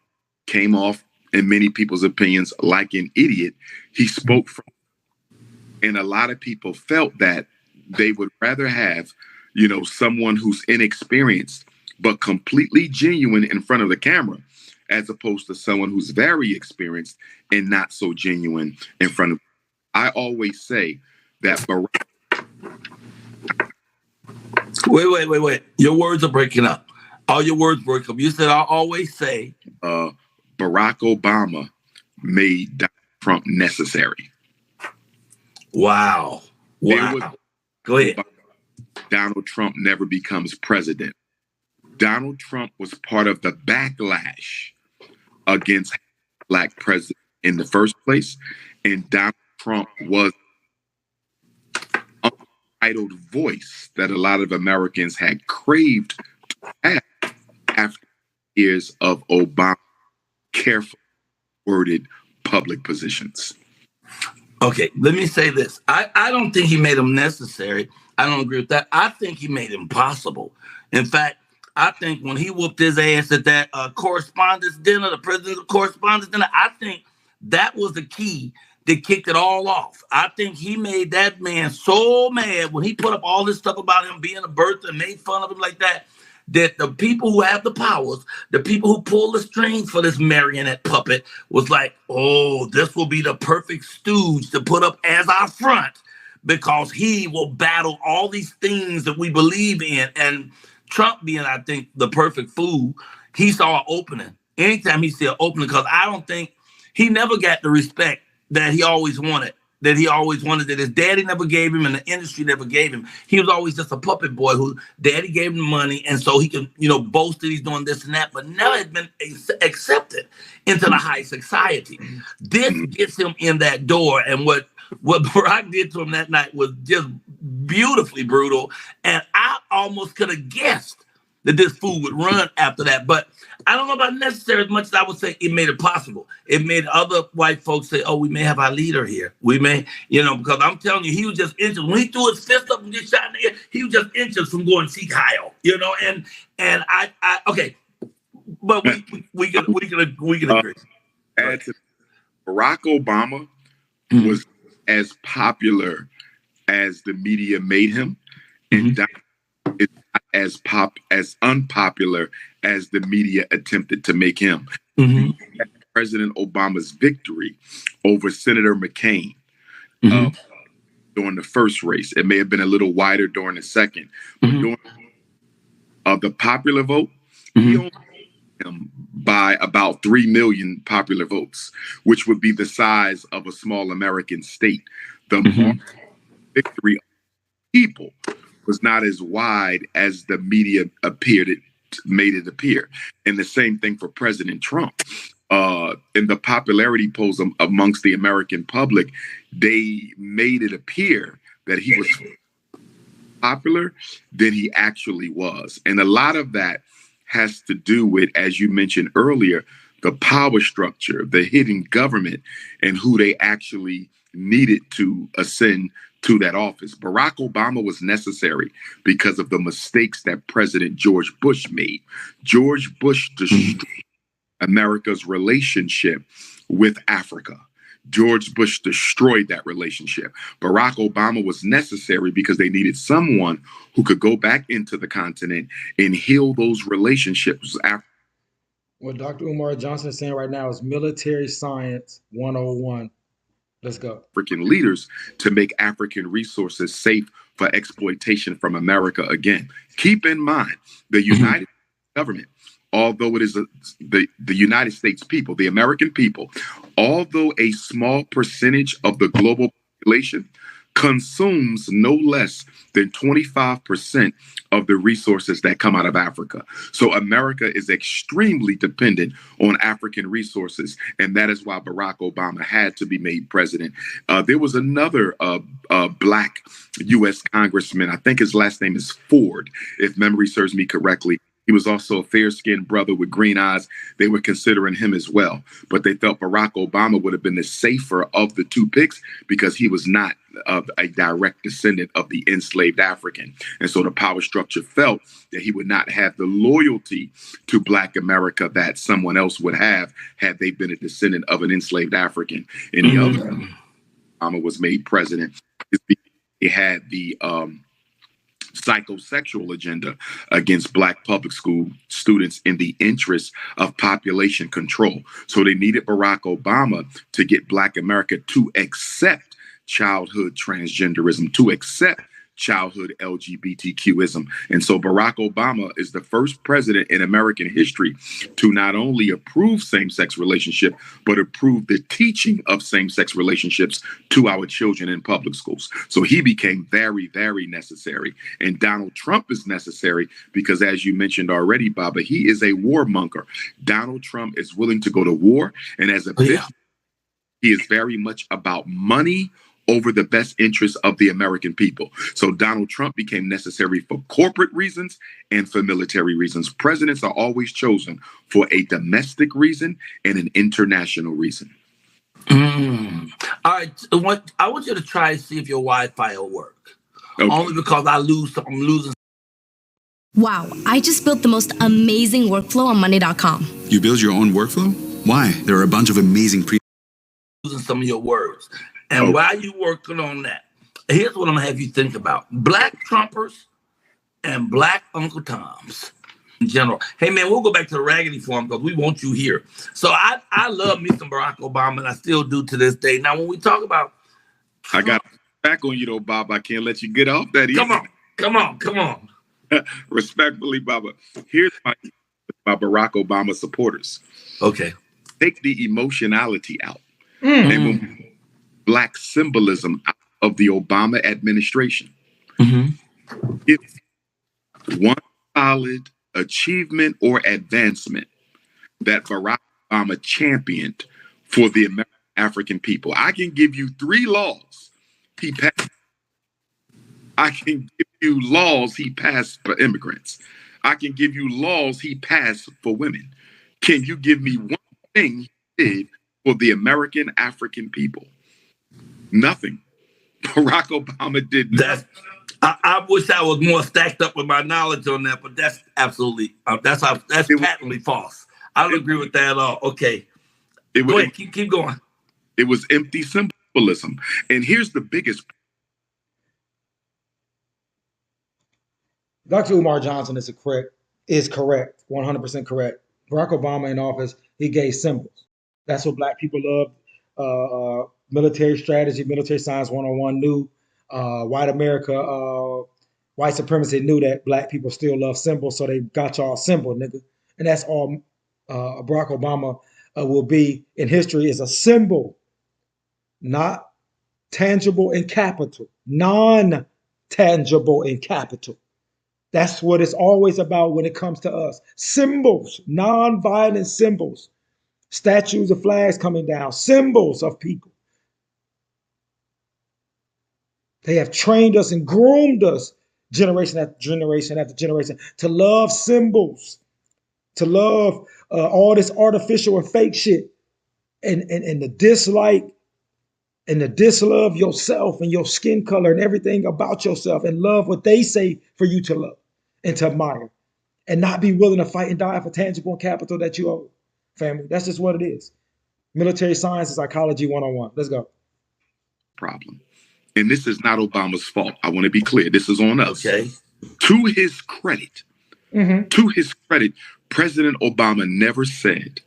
came off, in many people's opinions, like an idiot, he spoke from, and a lot of people felt that they would rather have, someone who's inexperienced but completely genuine in front of the camera, as opposed to someone who's very experienced and not so genuine in front of. I always say that. Wait. Your words are breaking up. All your words break up. You said I always say. Barack Obama made Donald Trump necessary. Wow. Go ahead. Donald Trump never becomes president. Donald Trump was part of the backlash against Black president in the first place, and Donald Trump was an untitled voice that a lot of Americans had craved to have after years of Obama carefully worded public positions. Okay, let me say this. I don't think he made them necessary. I don't agree with that. I think he made it impossible. In fact, I think when he whooped his ass at that correspondence dinner, the president's correspondence dinner, I think that was the key that kicked it all off. I think he made that man so mad when he put up all this stuff about him being a birther and made fun of him like that, that the people who have the powers, the people who pull the strings for this marionette puppet was like, oh, this will be the perfect stooge to put up as our front because he will battle all these things that we believe in. And Trump being, I think, the perfect fool, he saw an opening. Anytime he see an opening, because I don't think he never got the respect that he always wanted, that his daddy never gave him and the industry never gave him. He was always just a puppet boy who daddy gave him money, and so he can, boast that he's doing this and that, but never had been accepted into the high society. This gets him in that door, and what Barack did to him that night was just beautifully brutal, and I almost could have guessed that this fool would run after that. But I don't know about necessary as much as I would say it made it possible. It made other white folks say, oh, we may have our leader here. We may, because I'm telling you, he was just inches. When he threw his fist up and get shot in the air, he was just inches from going Sieg Heil, and I okay. But we can agree. Add to Barack Obama was as popular as the media made him, and Donald is not as unpopular as the media attempted to make him. President Obama's victory over Senator McCain during the first race. It may have been a little wider during the second, but during the popular vote, he only him by about 3 million popular votes, which would be the size of a small American state. The victory of people was not as wide as the media made it appear. And the same thing for President Trump. In the popularity polls amongst the American public, they made it appear that he was popular than he actually was. And a lot of that has to do with, as you mentioned earlier, the power structure, the hidden government, and who they actually needed to ascend to that office. Barack Obama was necessary because of the mistakes that President George Bush made. George Bush destroyed America's relationship with Africa. George Bush destroyed that relationship. Barack Obama was necessary because they needed someone who could go back into the continent and heal those relationships. What Dr. Umar Johnson is saying right now is military science 101. Let's go. African leaders to make African resources safe for exploitation from America again. Keep in mind, the United government, although it is the United States people, the American people, although a small percentage of the global population, consumes no less than 25% of the resources that come out of Africa. So America is extremely dependent on African resources, and that is why Barack Obama had to be made president. There was another black U.S. congressman, I think his last name is Ford, if memory serves me correctly. He was also a fair-skinned brother with green eyes. They were considering him as well, but they felt Barack Obama would have been the safer of the two picks because he was not a direct descendant of the enslaved African. And so the power structure felt that he would not have the loyalty to Black America that someone else would have had they been a descendant of an enslaved African. And the other Obama was made president is because he had the psychosexual agenda against Black public school students in the interest of population control. So they needed Barack Obama to get Black America to accept childhood transgenderism, to accept childhood LGBTQism. And so Barack Obama is the first president in American history to not only approve same-sex relationship, but approve the teaching of same-sex relationships to our children in public schools. So he became very, very necessary. And Donald Trump is necessary because, as you mentioned already, Baba, he is a warmonger. Donald Trump is willing to go to war. And as a business, he is very much about money over the best interests of the American people. So Donald Trump became necessary for corporate reasons and for military reasons. Presidents are always chosen for a domestic reason and an international reason. All right, I want you to try to see if your Wi-Fi will work. Okay. Only because I'm losing. Wow, I just built the most amazing workflow on Monday.com. You build your own workflow? Why? There are a bunch of amazing using some of your words. And while you working on that, here's what I'm gonna have you think about: Black Trumpers and Black Uncle Toms in general. Hey man, we'll go back to the Raggedy Farm because we want you here. So I love me some Barack Obama, and I still do to this day. Now, when we talk about I got back on you though, Bob. I can't let you get off that easy. Come on. Respectfully, Baba. Here's my Barack Obama supporters. Okay. Take the emotionality out. And when Black symbolism out of the Obama administration. It's one solid achievement or advancement that Barack Obama championed for the American African people. I can give you 3 laws he passed. I can give you laws he passed for immigrants. I can give you laws he passed for women. Can you give me one thing he did for the American African people? Nothing. Barack Obama did nothing. I wish I was more stacked up with my knowledge on that, but that's absolutely that's patently false. I don't agree with that at all. Okay, go ahead, keep going. It was empty symbolism, and here's the biggest. Dr. Umar Johnson is correct, 100% correct. Barack Obama in office, he gave symbols. That's what Black people loved. Military strategy, military science 101 knew. White America, white supremacy knew that Black people still love symbols, so they got y'all a symbol, nigga. And that's all Barack Obama will be in history, is a symbol, not tangible in capital, non-tangible in capital. That's what it's always about when it comes to us. Symbols, non-violent symbols, statues of flags coming down, symbols of people. They have trained us and groomed us generation after generation after generation to love symbols, to love all this artificial and fake shit, and the dislike and the dislove yourself and your skin color and everything about yourself, and love what they say for you to love and to admire, and not be willing to fight and die for tangible capital that you owe, family. That's just what it is. Military science and psychology 101. Let's go. Problem. And this is not Obama's fault. I want to be clear. This is on us. Okay. To his credit, President Obama never said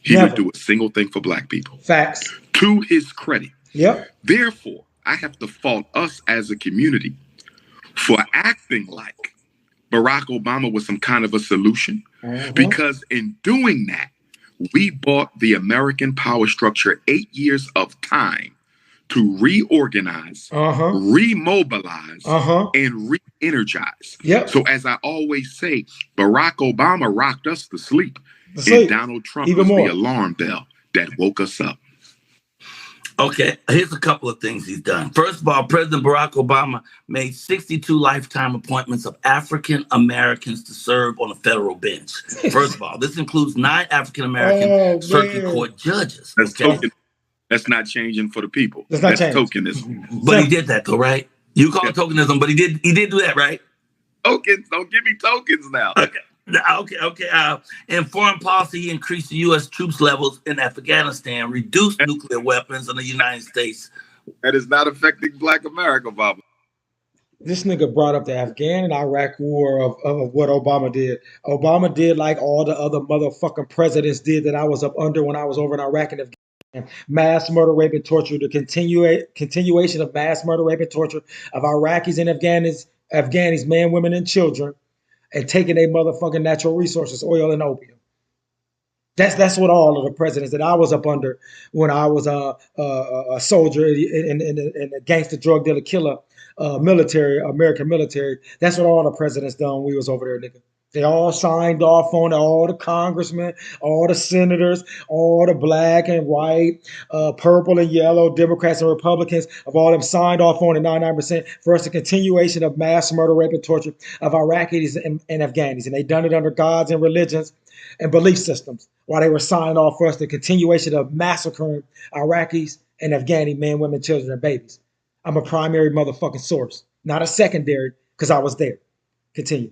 he would do a single thing for Black people. Facts. To his credit. Yep. Therefore, I have to fault us as a community for acting like Barack Obama was some kind of a solution, because in doing that, we bought the American power structure 8 years of time to reorganize, remobilize, and re-energize. Yep. So as I always say, Barack Obama rocked us to sleep, and Donald Trump was the alarm bell that woke us up. Okay, here's a couple of things he's done. First of all, President Barack Obama made 62 lifetime appointments of African Americans to serve on a federal bench. First of all, this includes 9 African American circuit court judges. That's token. That's not changing for the people. That's tokenism. But he did that though, right? You call it tokenism, but he did do that, right? Tokens, don't give me tokens now. Okay. In foreign policy, he increased the U.S. troops levels in Afghanistan, reduced nuclear weapons in the United States. That is not affecting Black America, Bob. This nigga brought up the Afghan and Iraq war of what Obama did. Obama did like all the other motherfucking presidents did that I was up under when I was over in Iraq and Afghanistan. Mass murder, rape, and torture, the continuation of mass murder, rape, and torture of Iraqis and Afghanis, men, women, and children, and taking their motherfucking natural resources, oil and opium. That's what all of the presidents that I was up under when I was a soldier in a gangster drug dealer killer military, American military. That's what all the presidents done when we was over there, nigga. They all signed off on it, all the congressmen, all the senators, all the black and white, purple and yellow, Democrats and Republicans, of all them signed off on it, 99%, for us, the continuation of mass murder, rape, and torture of Iraqis and Afghanis. And they done it under gods and religions and belief systems while they were signed off for us, the continuation of massacring Iraqis and Afghani men, women, children, and babies. I'm a primary motherfucking source, not a secondary, because I was there. Continue.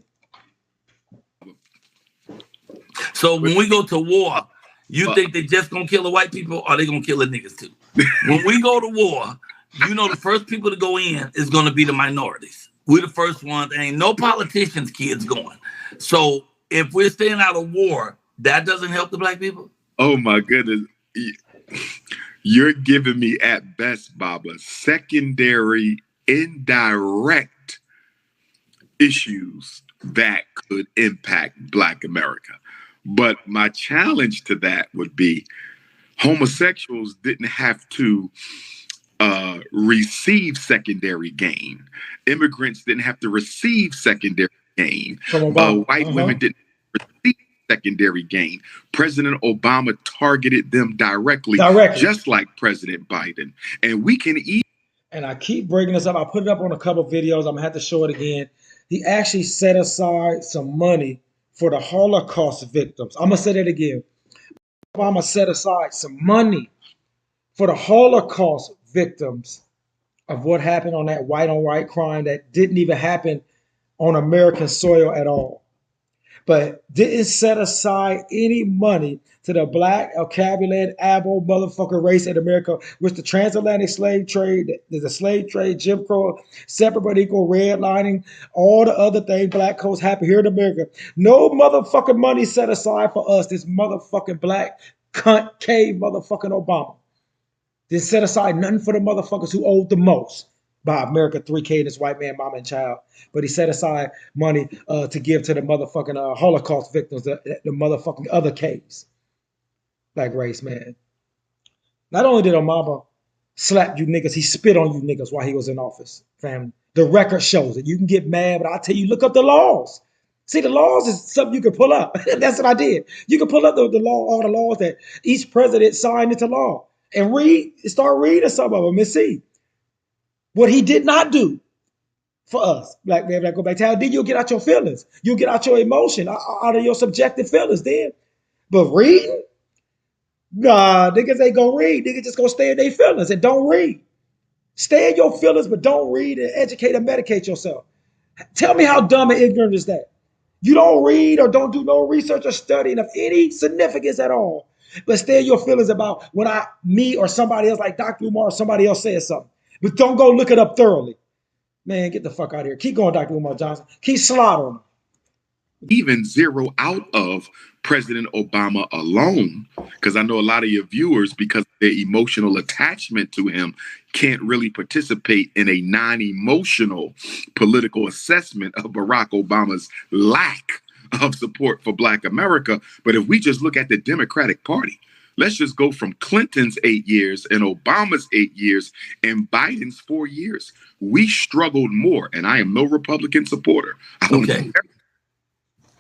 So when we go to war, you think they just gonna kill the white people, or they gonna kill the niggas too? When we go to war, you know the first people to go in is going to be the minorities. We're the first ones. There ain't no politicians' kids going. So if we're staying out of war, that doesn't help the black people? Oh, my goodness. You're giving me, at best, Baba, secondary, indirect issues that could impact Black America. But my challenge to that would be homosexuals didn't have to receive secondary gain. Immigrants didn't have to receive secondary gain. White women didn't receive secondary gain. President Obama targeted them directly, just like President Biden. And we can eat. And I keep bringing this up. I put it up on a couple of videos. I'm going to have to show it again. He actually set aside some money for the Holocaust victims. I'm going to say that again. Obama set aside some money for the Holocaust victims of what happened on that white on white crime that didn't even happen on American soil at all, but didn't set aside any money to the black, cabulet, abo, motherfucker race in America, which the transatlantic slave trade, the slave trade, Jim Crow, separate but equal, redlining, all the other things, black codes happen here in America. No motherfucking money set aside for us, this motherfucking black cunt cave motherfucking Obama. Didn't set aside nothing for the motherfuckers who owed the most by America 3K and this white man, mama, and child. But he set aside money to give to the motherfucking Holocaust victims, the motherfucking other Ks. Black race, man. Not only did Obama slap you niggas, he spit on you niggas while he was in office, family. The record shows it. You can get mad, but I tell you, look up the laws. See, the laws is something you can pull up. That's what I did. You can pull up the law, all the laws that each president signed into law and start reading some of them and see what he did not do for us. Black man, go back to how then you'll get out your feelings. You'll get out your emotion, out of your subjective feelings then. But reading? Nah, niggas ain't gonna read. Niggas just gonna stay in their feelings and don't read. Stay in your feelings, but don't read and educate and medicate yourself. Tell me how dumb and ignorant is that? You don't read or don't do no research or studying of any significance at all, but stay in your feelings about when me or somebody else like Dr. Umar or somebody else says something. But don't go look it up thoroughly. Man, get the fuck out of here. Keep going, Dr. Umar Johnson. Keep slaughtering them. Even zero out of President Obama alone, because I know a lot of your viewers, because of their emotional attachment to him, can't really participate in a non-emotional political assessment of Barack Obama's lack of support for Black America. But if we just look at the Democratic Party, let's just go from Clinton's 8 years and Obama's 8 years and Biden's 4 years. We struggled more, and I am no Republican supporter. Okay.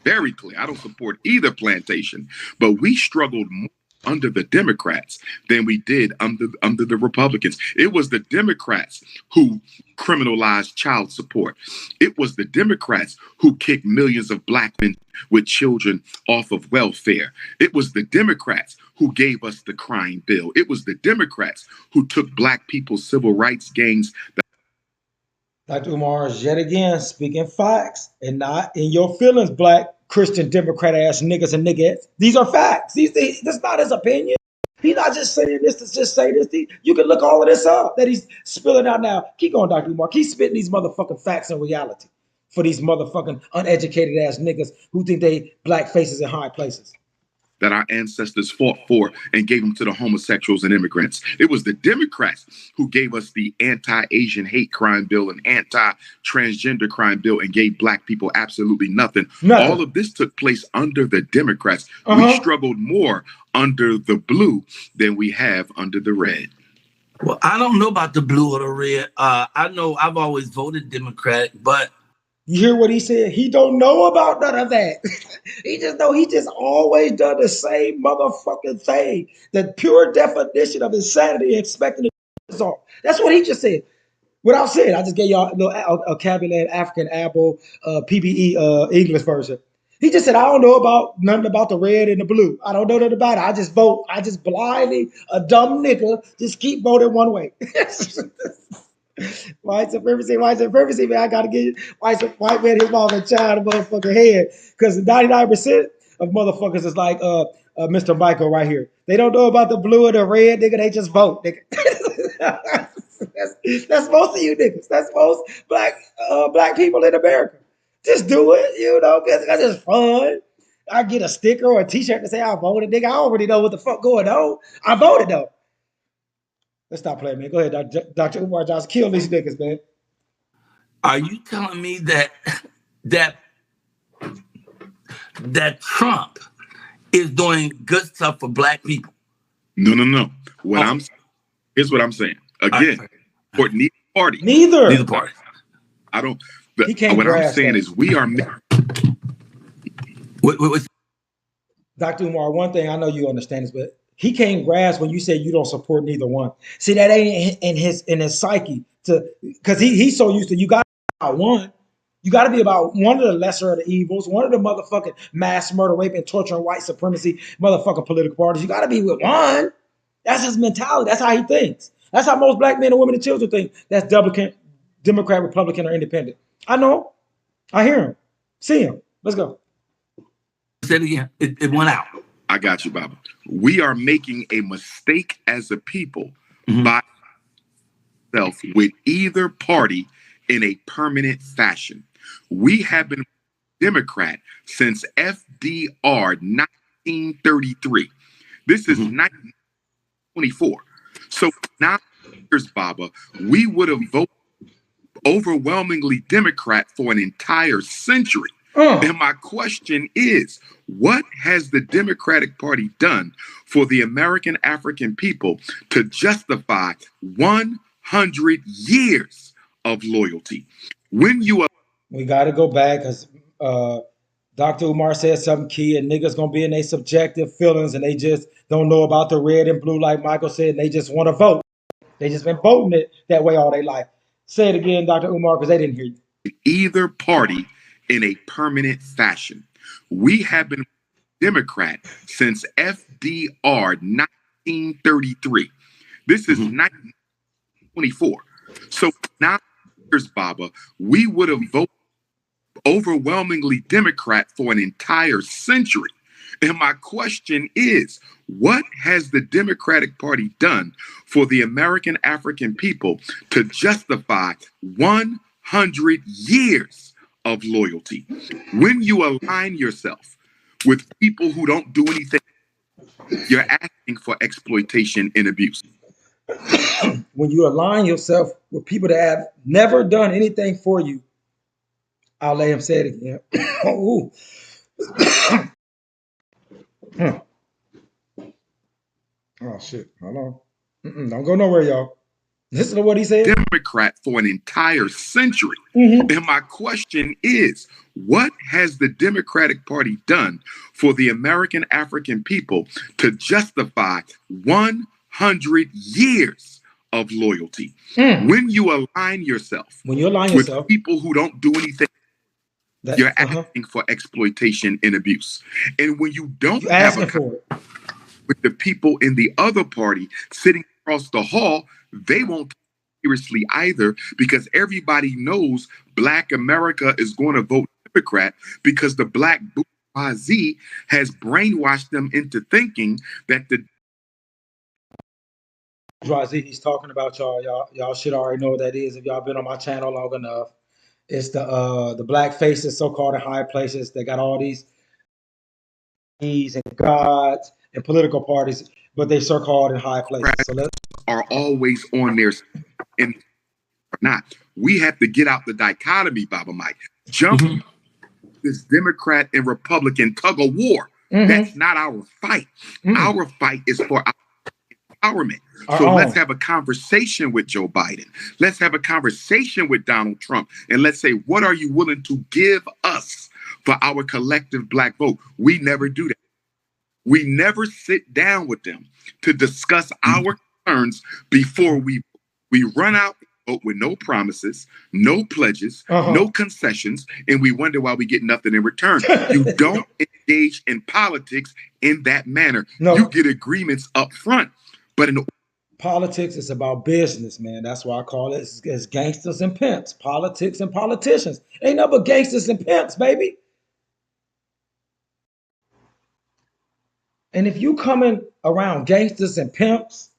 Very clear. I don't support either plantation, but we struggled more under the Democrats than we did under the Republicans. It was the Democrats who criminalized child support. It was the Democrats who kicked millions of Black men with children off of welfare. It was the Democrats who gave us the crime bill. It was the Democrats who took Black people's civil rights gains. Dr. Umar is yet again speaking facts and not in your feelings, Black Christian Democrat ass niggas and niggas. These are facts. That's not his opinion. He's not just saying this to just say this. You can look all of this up that he's spilling out now. Keep going, Dr. Umar. Keep spitting these motherfucking facts and reality for these motherfucking uneducated ass niggas who think they Black faces in high places. That our ancestors fought for and gave them to the homosexuals and immigrants. It was the Democrats who gave us the anti-Asian hate crime bill and anti-transgender crime bill and gave Black people absolutely nothing. All of this took place under the Democrats. We struggled more under the blue than we have under the red. Well, I don't know about the blue or the red. I know I've always voted Democratic, but you hear what he said? He don't know about none of that. He just always done the same motherfucking thing. The pure definition of insanity, expecting to result. That's what he just said. Without saying, I just gave y'all a little vocabulary, African Apple, PBE English version. He just said, I don't know about nothing about the red and the blue. I don't know nothing about it. I just vote. I just blindly, a dumb nigga, just keep voting one way. White supremacy, man. I gotta get white man, his mom and child, a motherfucking head. Because 99% of motherfuckers is like Mr. Michael right here. They don't know about the blue or the red, nigga. They just vote, nigga. that's most of you niggas. That's most black people in America. Just do it, you know, because it's just fun. I get a sticker or a T-shirt to say I voted, nigga. I already know what the fuck going on. I voted though. Let's stop playing, man. Go ahead, Dr. Umar Johnson. Kill these niggas, man. Are you telling me that that that Trump is doing good stuff for black people? No. Here's what I'm saying. Again, for neither party. Neither party. I don't. He can't What I'm grasp saying that. is we are. Dr. Umar, one thing I know you understand this, but he can't grasp when you say you don't support neither one. See, that ain't in his psyche because he's so used to you got one. You got to be about one of the lesser of the evils, one of the motherfucking mass murder, rape, and torture and white supremacy motherfucking political parties. You got to be with one. That's his mentality. That's how he thinks. That's how most black men and women and children think. That's Democrat, Republican, or Independent. I know. I hear him. See him. Let's go. Say it again. It went out. I got you, Baba. We are making a mistake as a people by ourselves with either party in a permanent fashion. We have been Democrat since FDR 1933. This is 1924. So now, Baba, we would have voted overwhelmingly Democrat for an entire century. And my question is, what has the Democratic Party done for the American African people to justify 100 years of loyalty? We got to go back because Dr. Umar said something key, and niggas gonna be in their subjective feelings, and they just don't know about the red and blue, like Michael said, and they just want to vote. They just been voting it that way all their life. Say it again, Dr. Umar, because they didn't hear you. Either party in a permanent fashion. We have been Democrat since FDR 1933. This is 1924. So now, Baba, we would have voted overwhelmingly Democrat for an entire century. And my question is, what has the Democratic Party done for the American African people to justify 100 years of loyalty? When you align yourself with people who don't do anything, you're asking for exploitation and abuse. When you align yourself with people that have never done anything for you, I'll let him say it again. Oh, shit. Hold on. Don't go nowhere, y'all. Listen to what he said. Democrat for an entire century. And my question is, what has the Democratic Party done for the American African people to justify 100 years of loyalty? When you align yourself with people who don't do anything, you're asking for exploitation and abuse. And when you don't have a with the people in the other party sitting across the hall, they won't take seriously either, because everybody knows Black America is going to vote Democrat because the Black bourgeoisie has brainwashed them into thinking that the bourgeoisie he's talking about, y'all should already know what that is if y'all been on my channel long enough. It's the black faces, so-called in high places. They got all these and gods and political parties, but they so-called in high places. So are always on their and not. We have to get out the dichotomy, Baba Mike. Jump this Democrat and Republican tug of war. That's not our fight. Our fight is for our empowerment. So let's have a conversation with Joe Biden. Let's have a conversation with Donald Trump. And let's say, what are you willing to give us for our collective Black vote? We never do that. We never sit down with them to discuss our concerns before we run out with no promises, no pledges, no concessions, and we wonder why we get nothing in return. You don't engage in politics in that manner. No. You get agreements up front, but in politics is about business, man. That's why I call it it's gangsters and pimps. Politics and politicians. Ain't nothing but gangsters and pimps, baby. And if you coming around gangsters and pimps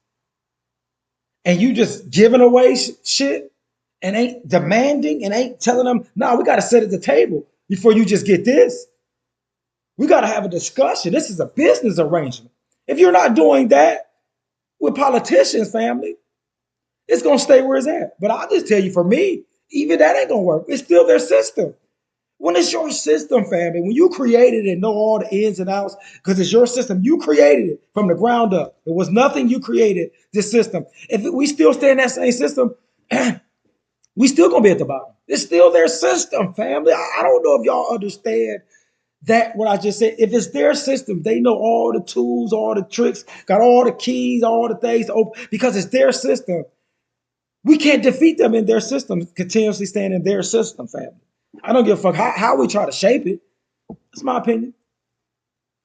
and you just giving away shit and ain't demanding and ain't telling them, no, we got to sit at the table before you just get this. We got to have a discussion. This is a business arrangement. If you're not doing that with politicians, family, it's going to stay where it's at. But I'll just tell you, for me, even that ain't going to work. It's still their system. When it's your system, family, when you created it and know all the ins and outs, because it's your system, you created it from the ground up. It was nothing you created, this system. If we still stay in that same system, we still gonna be at the bottom. It's still their system, family. I don't know if y'all understand that what I just said. If it's their system, they know all the tools, all the tricks, got all the keys, all the things to open, because it's their system. We can't defeat them in their system, continuously staying in their system, family. I don't give a fuck how we try to shape it. That's my opinion.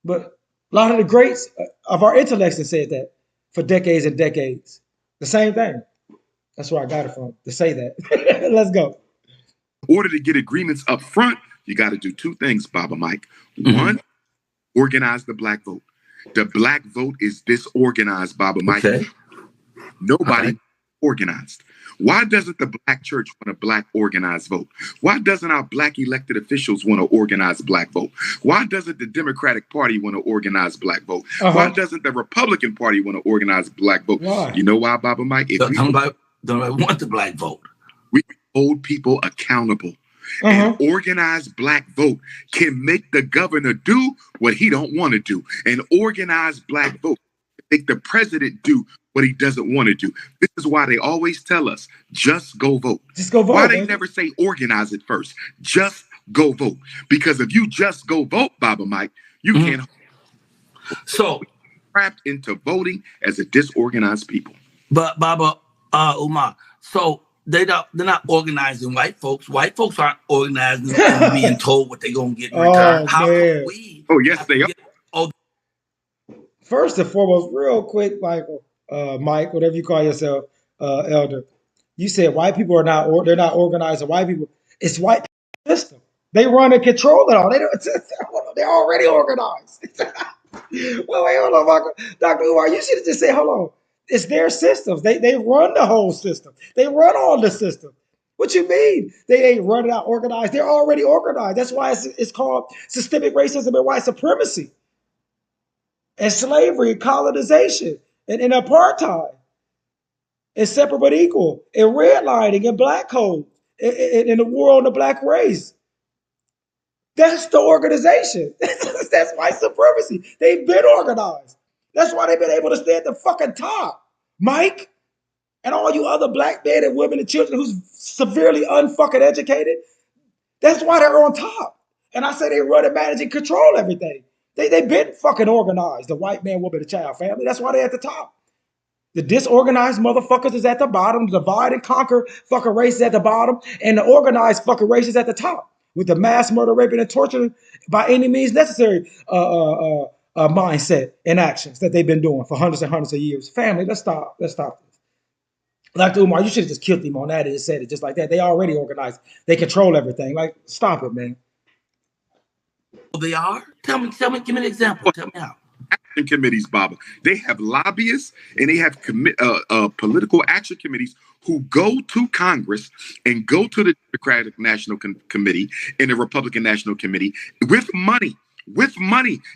But a lot of the greats of our intellects have said that for decades and decades. The same thing. That's where I got it from, to say that. Let's go. In order to get agreements up front, you got to do two things, Baba Mike. One, organize the black vote. The black vote is disorganized, Baba Mike. Okay. Nobody organized. Why doesn't the black church want a black organized vote? Why doesn't our black elected officials want to organize black vote? Why doesn't the Democratic Party want to organize black vote? Why doesn't the Republican Party want to organize black vote? Why? You know why, Baba Mike? If Don't want the black vote. we hold people accountable. An organized black vote can make the governor do what he don't want to do. An organized black vote can make the president do what he doesn't want to do. This is why they always tell us, just go vote. Just go vote. Why they never say organize it first? Just go vote. Because if you just go vote, Baba Mike, you can't. So trapped into voting as a disorganized people. But Baba Umar, so they're not organizing white folks. White folks aren't organizing and being told what they're gonna get in return. How can we? Oh yes, they are. First and foremost, real quick, Michael, Mike, whatever you call yourself, Elder. You said white people are not they're not organizing white people. It's white system. They run and control it all. They're already organized. Well, wait, hold on, Michael. Dr. Umar, you should have just said, hold on. It's their systems. They run the whole system. They run all the system. What you mean? They ain't running out organized. They're already organized. That's why it's called systemic racism and white supremacy and slavery and colonization and apartheid and separate but equal and redlining and black code and the war on the black race. That's the organization. That's white supremacy. They've been organized. That's why they've been able to stay at the fucking top. Mike, and all you other black men and women and children who's severely unfucking educated, that's why they're on top. And I say they run and manage and control everything. They've been fucking organized, the white man, woman, and child family. That's why they're at the top. The disorganized motherfuckers is at the bottom. The divide and conquer fucking race is at the bottom. And the organized fucking race is at the top. With the mass murder, raping, and torturing by any means necessary mindset and actions that they've been doing for hundreds and hundreds of years. Family, let's stop. Let's stop this. Dr. Umar, you should have just killed him on that and said it just like that. They already organized. They control everything. Like, stop it, man. They are? Tell me, give me an example. Tell me how. Action committees, Baba. They have lobbyists and they have political action committees who go to Congress and go to the Democratic National Committee and the Republican National Committee with money,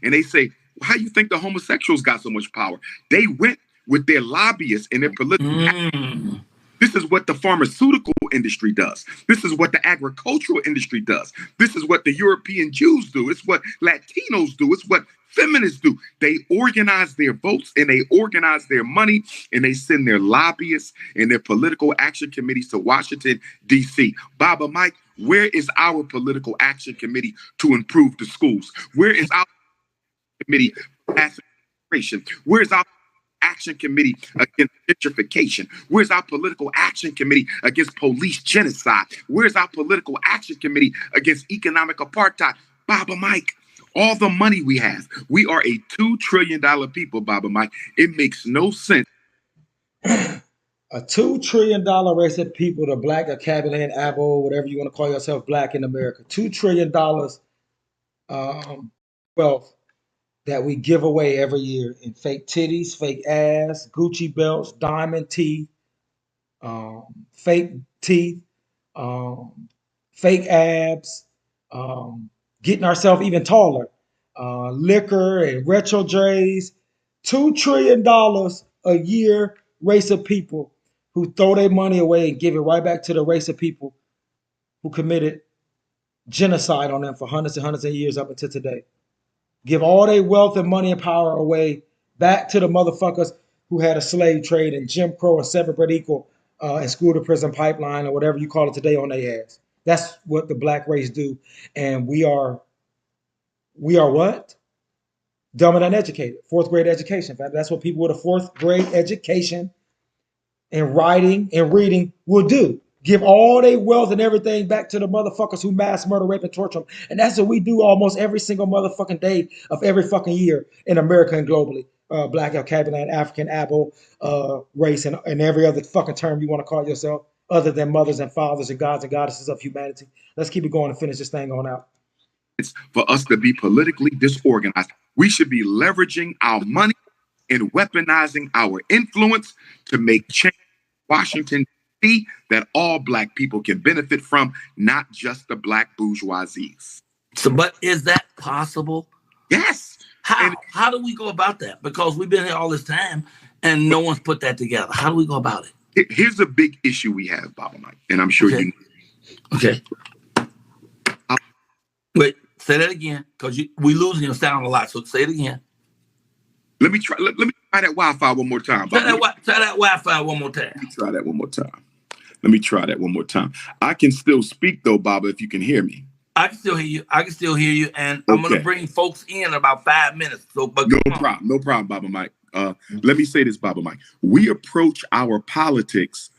and they say, how do you think the homosexuals got so much power? They went with their lobbyists and their political action. This is what the pharmaceutical industry does. This is what the agricultural industry does. This is what the European Jews do. It's what Latinos do. It's what feminists do. They organize their votes and they organize their money and they send their lobbyists and their political action committees to Washington, D.C. Baba Mike, where is our political action committee to improve the schools? Where is our committee for mass immigration? Where is our action committee against gentrification? Where's our political action committee against police genocide? Where's our political action committee against economic apartheid? Baba Mike, all the money we have. We are a $2 trillion people, Baba Mike. It makes no sense. A $2 trillion race of people, the black, a Cabinet, Apple, whatever you want to call yourself, black in America. $2 trillion wealth that we give away every year in fake titties, fake ass, Gucci belts, diamond teeth, fake teeth, fake abs, getting ourselves even taller, liquor and retro drays, $2 trillion a year race of people who throw their money away and give it right back to the race of people who committed genocide on them for hundreds of years up until today. Give all their wealth and money and power away back to the motherfuckers who had a slave trade and Jim Crow and separate but equal and school to prison pipeline or whatever you call it today on their ass. That's what the black race do. And we are what? Dumb and uneducated. Fourth grade education. That's what people with a fourth grade education in writing and reading will do. Give all their wealth and everything back to the motherfuckers who mass murder, rape, and torture them. And that's what we do almost every single motherfucking day of every fucking year in America and globally. Black, Cabinet, African, Abo, race, and every other fucking term you want to call yourself, other than mothers and fathers and gods and goddesses of humanity. Let's keep it going and finish this thing on out. It's for us to be politically disorganized. We should be leveraging our money and weaponizing our influence to make change in Washington, D.C. that all black people can benefit from, not just the black bourgeoisies. So, but is that possible? Yes. How do we go about that? Because we've been here all this time and no one's put that together. How do we go about it? Here's a big issue we have, Baba Mike, and I'm sure you know. Okay. Wait, say that again, because we losing your sound a lot. So say it again. Let me try that Wi-Fi one more time. Try that Wi-Fi one more time. Let me try that one more time. Let me try that one more time. I can still speak though, Baba, if you can hear me. I can still hear you. And I'm going to bring folks in about 5 minutes. So, but no problem, Baba Mike. Let me say this, Baba Mike. We approach our politics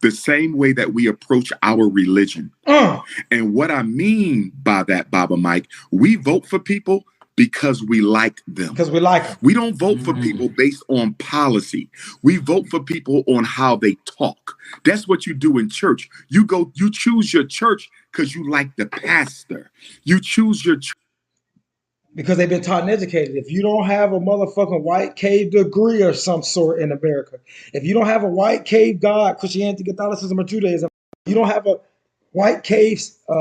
the same way that we approach our religion. And what I mean by that, Baba Mike, we vote for people because we like them. Because we like them. We don't vote for people based on policy. We vote for people on how they talk. That's what you do in church. You choose your church because you like the pastor. You choose your church because they've been taught and educated. If you don't have a motherfucking white cave degree or some sort in America, if you don't have a white cave God, Christianity, Catholicism, or Judaism, you don't have a white cave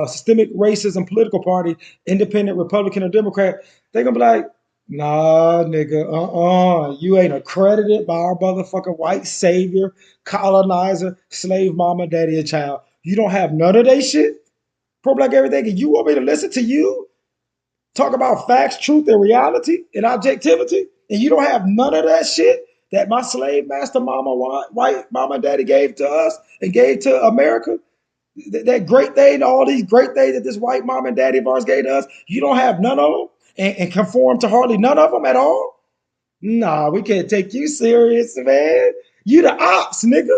systemic racism political party, independent, Republican, or Democrat, they're going to be like, nah, nigga, you ain't accredited by our motherfucking white savior, colonizer, slave mama, daddy, and child. You don't have none of that shit, pro-black everything, and you want me to listen to you talk about facts, truth, and reality, and objectivity, and you don't have none of that shit that my slave master mama, white mama and daddy gave to us and gave to America? That great thing, all these great things that this white mom and daddy of ours gave to us, you don't have none of them and conform to hardly none of them at all? Nah, we can't take you serious, man. You the ops, nigga.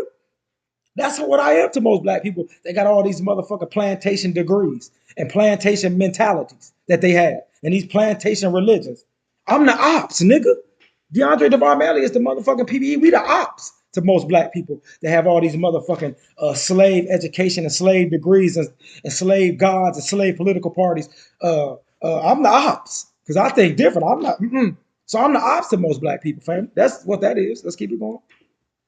That's what I am to most black people. They got all these motherfucking plantation degrees and plantation mentalities that they have and these plantation religions. I'm the ops, nigga. DeAndre DeVarmelli is the motherfucking PBE. We the ops to most black people that have all these motherfucking slave education and slave degrees and slave gods and slave political parties. I'm the ops because I think different. I'm not. So I'm the ops to most black people, fam. That's what that is. Let's keep it going.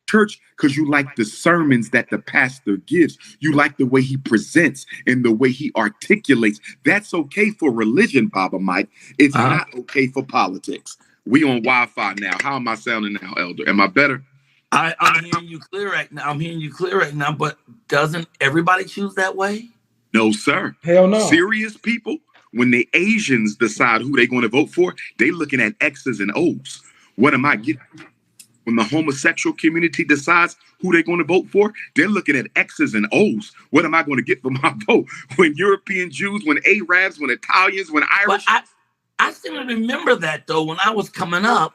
Church because you like the sermons that the pastor gives. You like the way he presents and the way he articulates. That's okay for religion, Baba Mike. It's not okay for politics. We on Wi-Fi now. How am I sounding now, Elder? Am I better? I'm hearing you clear right now. But doesn't everybody choose that way? No, sir. Hell no. Serious people, when the Asians decide who they're going to vote for, they looking at X's and O's. What am I getting? When the homosexual community decides who they're going to vote for, they're looking at X's and O's. What am I going to get for my vote? When European Jews, when Arabs, when Italians, when Irish. But I still remember that, though, when I was coming up,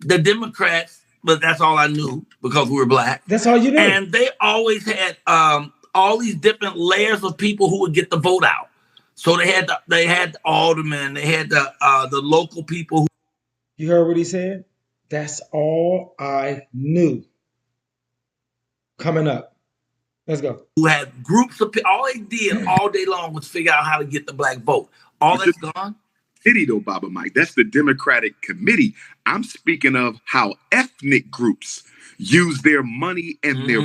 the Democrats, but that's all I knew because we were black. That's all you knew. And they always had all these different layers of people who would get the vote out. So they had the aldermen, they had the local people. You heard what he said? That's all I knew coming up. Let's go. Who had groups of people. All they did all day long was figure out how to get the black vote. All that's gone. committee, though, Baba Mike. That's the Democratic committee. I'm speaking of how ethnic groups use their money and their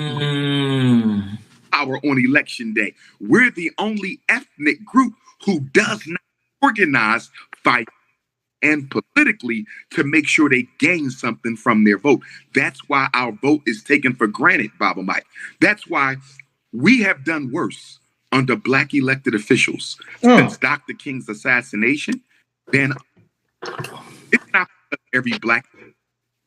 power on election day. We're the only ethnic group who does not organize, fight, and politically to make sure they gain something from their vote. That's why our vote is taken for granted, Baba Mike. That's why we have done worse under Black elected officials since Dr. King's assassination. Then it's not because every Black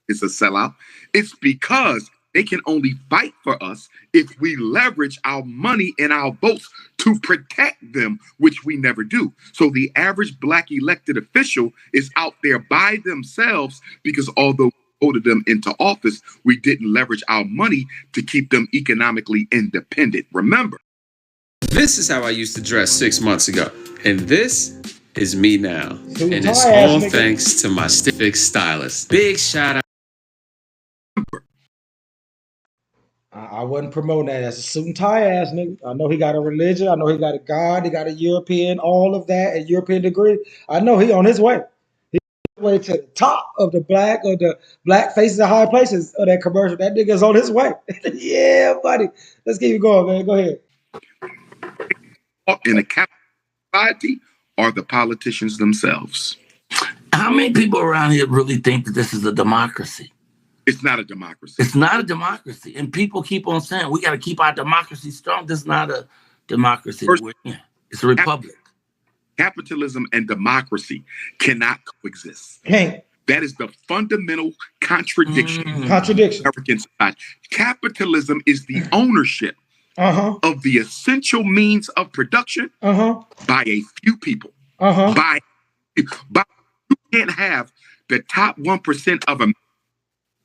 is a sellout. It's because they can only fight for us if we leverage our money and our votes to protect them, which we never do. So the average Black elected official is out there by themselves because although we voted them into office, we didn't leverage our money to keep them economically independent. Remember. This is how I used to dress 6 months ago. And this is me now. And it's all thanks to my Fix stylist. Big shout out. I wasn't promoting that. That's a suit and tie ass nigga. I know he got a religion. I know he got a God. He got a European, all of that, a European degree. I know he on his way. He's on his way to the top of the black faces of high places of that commercial. That nigga's on his way. Yeah, buddy. Let's keep it going, man. Go ahead. In a capitalist society are the politicians themselves. How many people around here really think that this is a democracy? It's not a democracy. It's not a democracy. And people keep on saying, we got to keep our democracy strong. This is not a democracy. It's a republic. Capitalism and democracy cannot coexist. Can't. That is the fundamental contradiction. American society. Capitalism is the ownership of the essential means of production by a few people. By you can't have the top 1% of America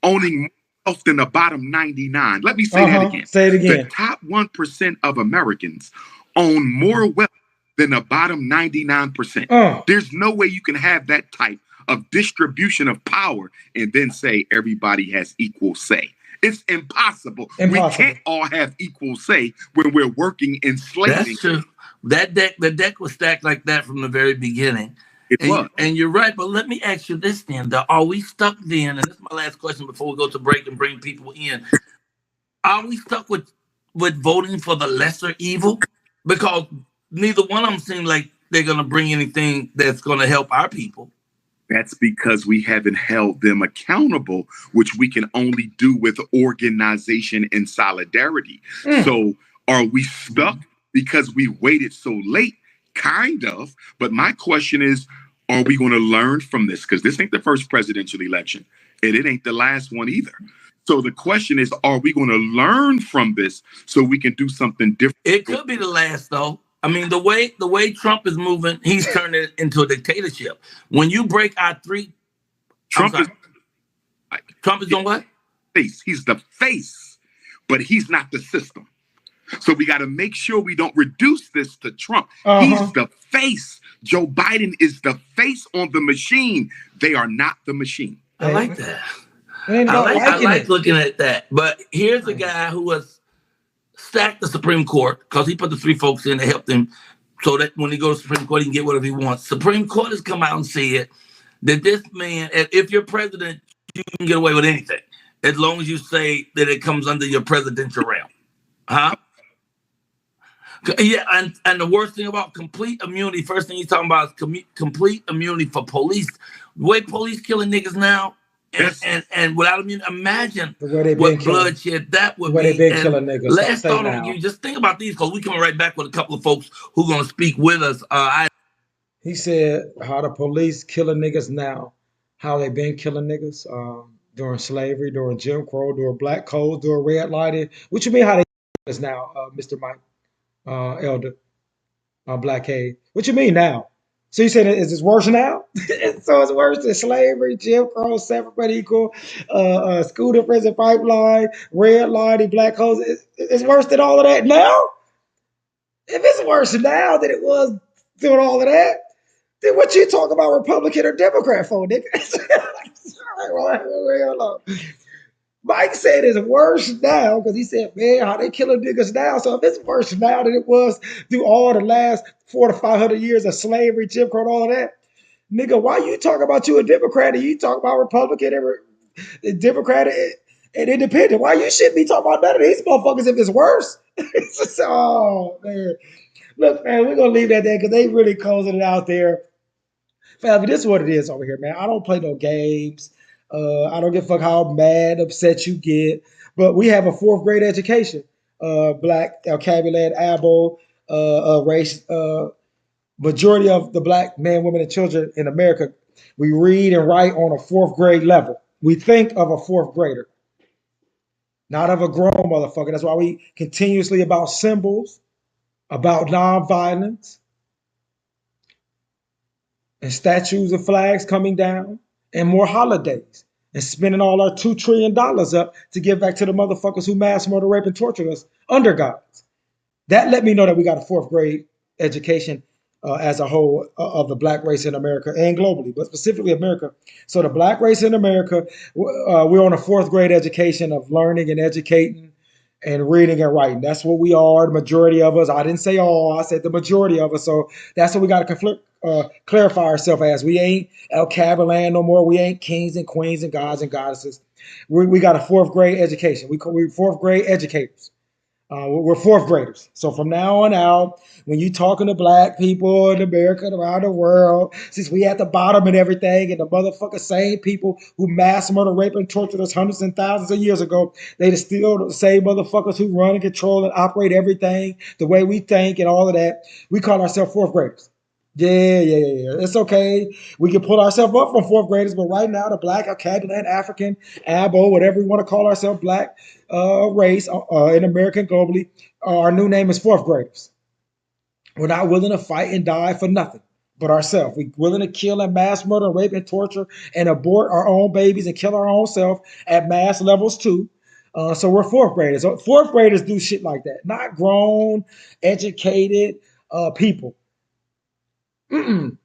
owning more wealth than the bottom 99. Let me say that again. Say it again. The top 1% of Americans own more wealth than the bottom 99%. There's no way you can have that type of distribution of power and then say everybody has equal say. It's impossible. We can't all have equal say when we're working enslaving. That's true. The deck was stacked like that from the very beginning. It was. And you're right, but let me ask you this then. Are we stuck then, and this is my last question before we go to break and bring people in, are we stuck with voting for the lesser evil? Because neither one of them seem like they're going to bring anything that's going to help our people. That's because we haven't held them accountable, which we can only do with organization and solidarity. So are we stuck because we waited so late? Kind of. But my question is, are we going to learn from this? Because this ain't the first presidential election, and it ain't the last one either. So the question is, are we going to learn from this so we can do something different? It could be the last, though. I mean, the way Trump is moving, he's turning it into a dictatorship. When you break our Trump is doing what? Face. He's the face, but he's not the system. So we got to make sure we don't reduce this to Trump. He's the face. Joe Biden is the face on the machine. They are not the machine. I like that. I like looking at that. But here's a guy who was stacked the Supreme Court because he put the three folks in to help him so that when he goes to the Supreme Court, he can get whatever he wants. Supreme Court has come out and said that this man, if you're president, you can get away with anything as long as you say that it comes under your presidential realm. Yeah, and the worst thing about complete immunity, first thing he's talking about is complete immunity for police. The way police killing niggas now, and without immunity, imagine what bloodshed that would be. Been killing niggas. Last thought on you, just think about these, because we coming right back with a couple of folks who are going to speak with us. He said how the police killing niggas now, how they been killing niggas during slavery, during Jim Crow, during black codes, during red lighting. What you mean how they killing us now, Mr. Mike? Elder Blackhead. What you mean now? So you said is this worse now? So it's worse than slavery, Jim Crow, separate but equal, school to prison pipeline, red lighting, black codes. It's worse than all of that now? If it's worse now than it was doing all of that, then what you talk about Republican or Democrat for, nigga? Mike said it's worse now because he said, man, how they killing niggas now. So if it's worse now than it was through all the last 400 to 500 years of slavery, Jim Crow, and all of that, Nigga, why you talk about you a Democrat and you talk about Republican and Democrat and Independent? Why you shouldn't be talking about none of these motherfuckers if it's worse? It's just, oh man. Look, man, we're gonna leave that there because they really closing it out there. Family, this is what it is over here, man. I don't play no games. I don't give a fuck how mad, upset you get. But we have a fourth grade education. Black, Cabulet, Abo, race. Majority of the black men, women, and children in America, we read and write on a fourth grade level. We think of a fourth grader, not of a grown motherfucker. That's why we continuously about symbols, about nonviolence, and statues and flags coming down, and more holidays, and spending all our $2 trillion up to give back to the motherfuckers who mass murder, rape, and torture us under God. That let me know that we got a fourth grade education as a whole of the black race in America and globally, but specifically America. So the black race in America, we're on a fourth grade education of learning and educating and reading and writing. That's what we are, the majority of us. I didn't say all, I said the majority of us. So that's what we got to clarify ourselves as. We ain't El Caberland no more. We ain't kings and queens and gods and goddesses. We got a fourth grade education. We're fourth grade educators. We're fourth graders. So from now on out, when you talking to black people in America and around the world, since we at the bottom and everything, and the motherfucker same people who mass murder, rape, and tortured us hundreds and thousands of years ago, they still the same motherfuckers who run and control and operate everything the way we think and all of that. We call ourselves fourth graders. Yeah. It's okay. We can pull ourselves up from fourth graders, but right now, the black, Acadian, African, Abo, whatever we want to call ourselves, black race in America and globally, our new name is fourth graders. We're not willing to fight and die for nothing but ourselves. We're willing to kill and mass murder, rape and torture, and abort our own babies and kill our own self at mass levels too. So we're fourth graders. So fourth graders do shit like that, not grown, educated people. Mm-mm.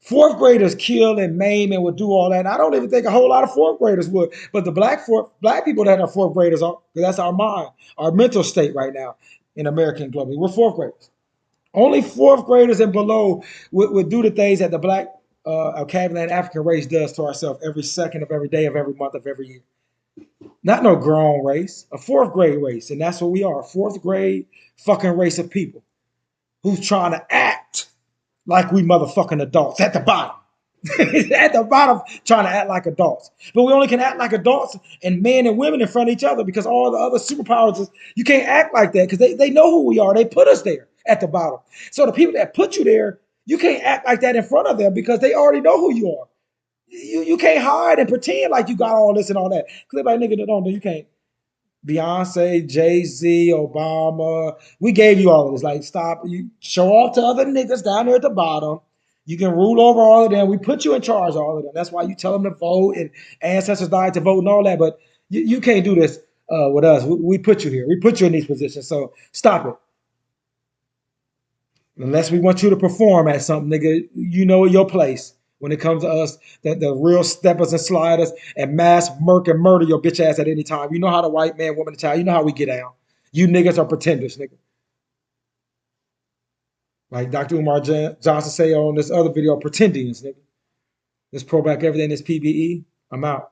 Fourth graders kill and maim and would do all that. And I don't even think a whole lot of fourth graders would. But the black people that are fourth graders are, that's our mind, our mental state right now in America and globally. We're fourth graders. Only fourth graders and below would do the things that the black Cabinet African race does to ourselves every second of every day of every month of every year. Not no grown race, a fourth grade race. And that's what we are, a fourth grade fucking race of people who's trying to act like we motherfucking adults at the bottom. At the bottom, trying to act like adults. But we only can act like adults and men and women in front of each other because all the other superpowers, you can't act like that because they know who we are. They put us there at the bottom. So the people that put you there, you can't act like that in front of them because they already know who you are. You can't hide and pretend like you got all this and all that. Because everybody nigga that don't know, you can't. Beyonce, Jay-Z, Obama, we gave you all of this. Like, stop. You show off to other niggas down there at the bottom. You can rule over all of them. We put you in charge of all of them. That's why you tell them to vote and ancestors died to vote and all that. But you can't do this with us. We put you here. We put you in these positions. So stop it. Unless we want you to perform at something, nigga, you know your place. When it comes to us, the real steppers and sliders and mass murk and murder your bitch ass at any time. You know how the white man, woman, and child, you know how we get down. You niggas are pretenders, nigga. Like Dr. Umar Johnson say on this other video, pretendians, nigga. This pro back everything, this PBE. I'm out.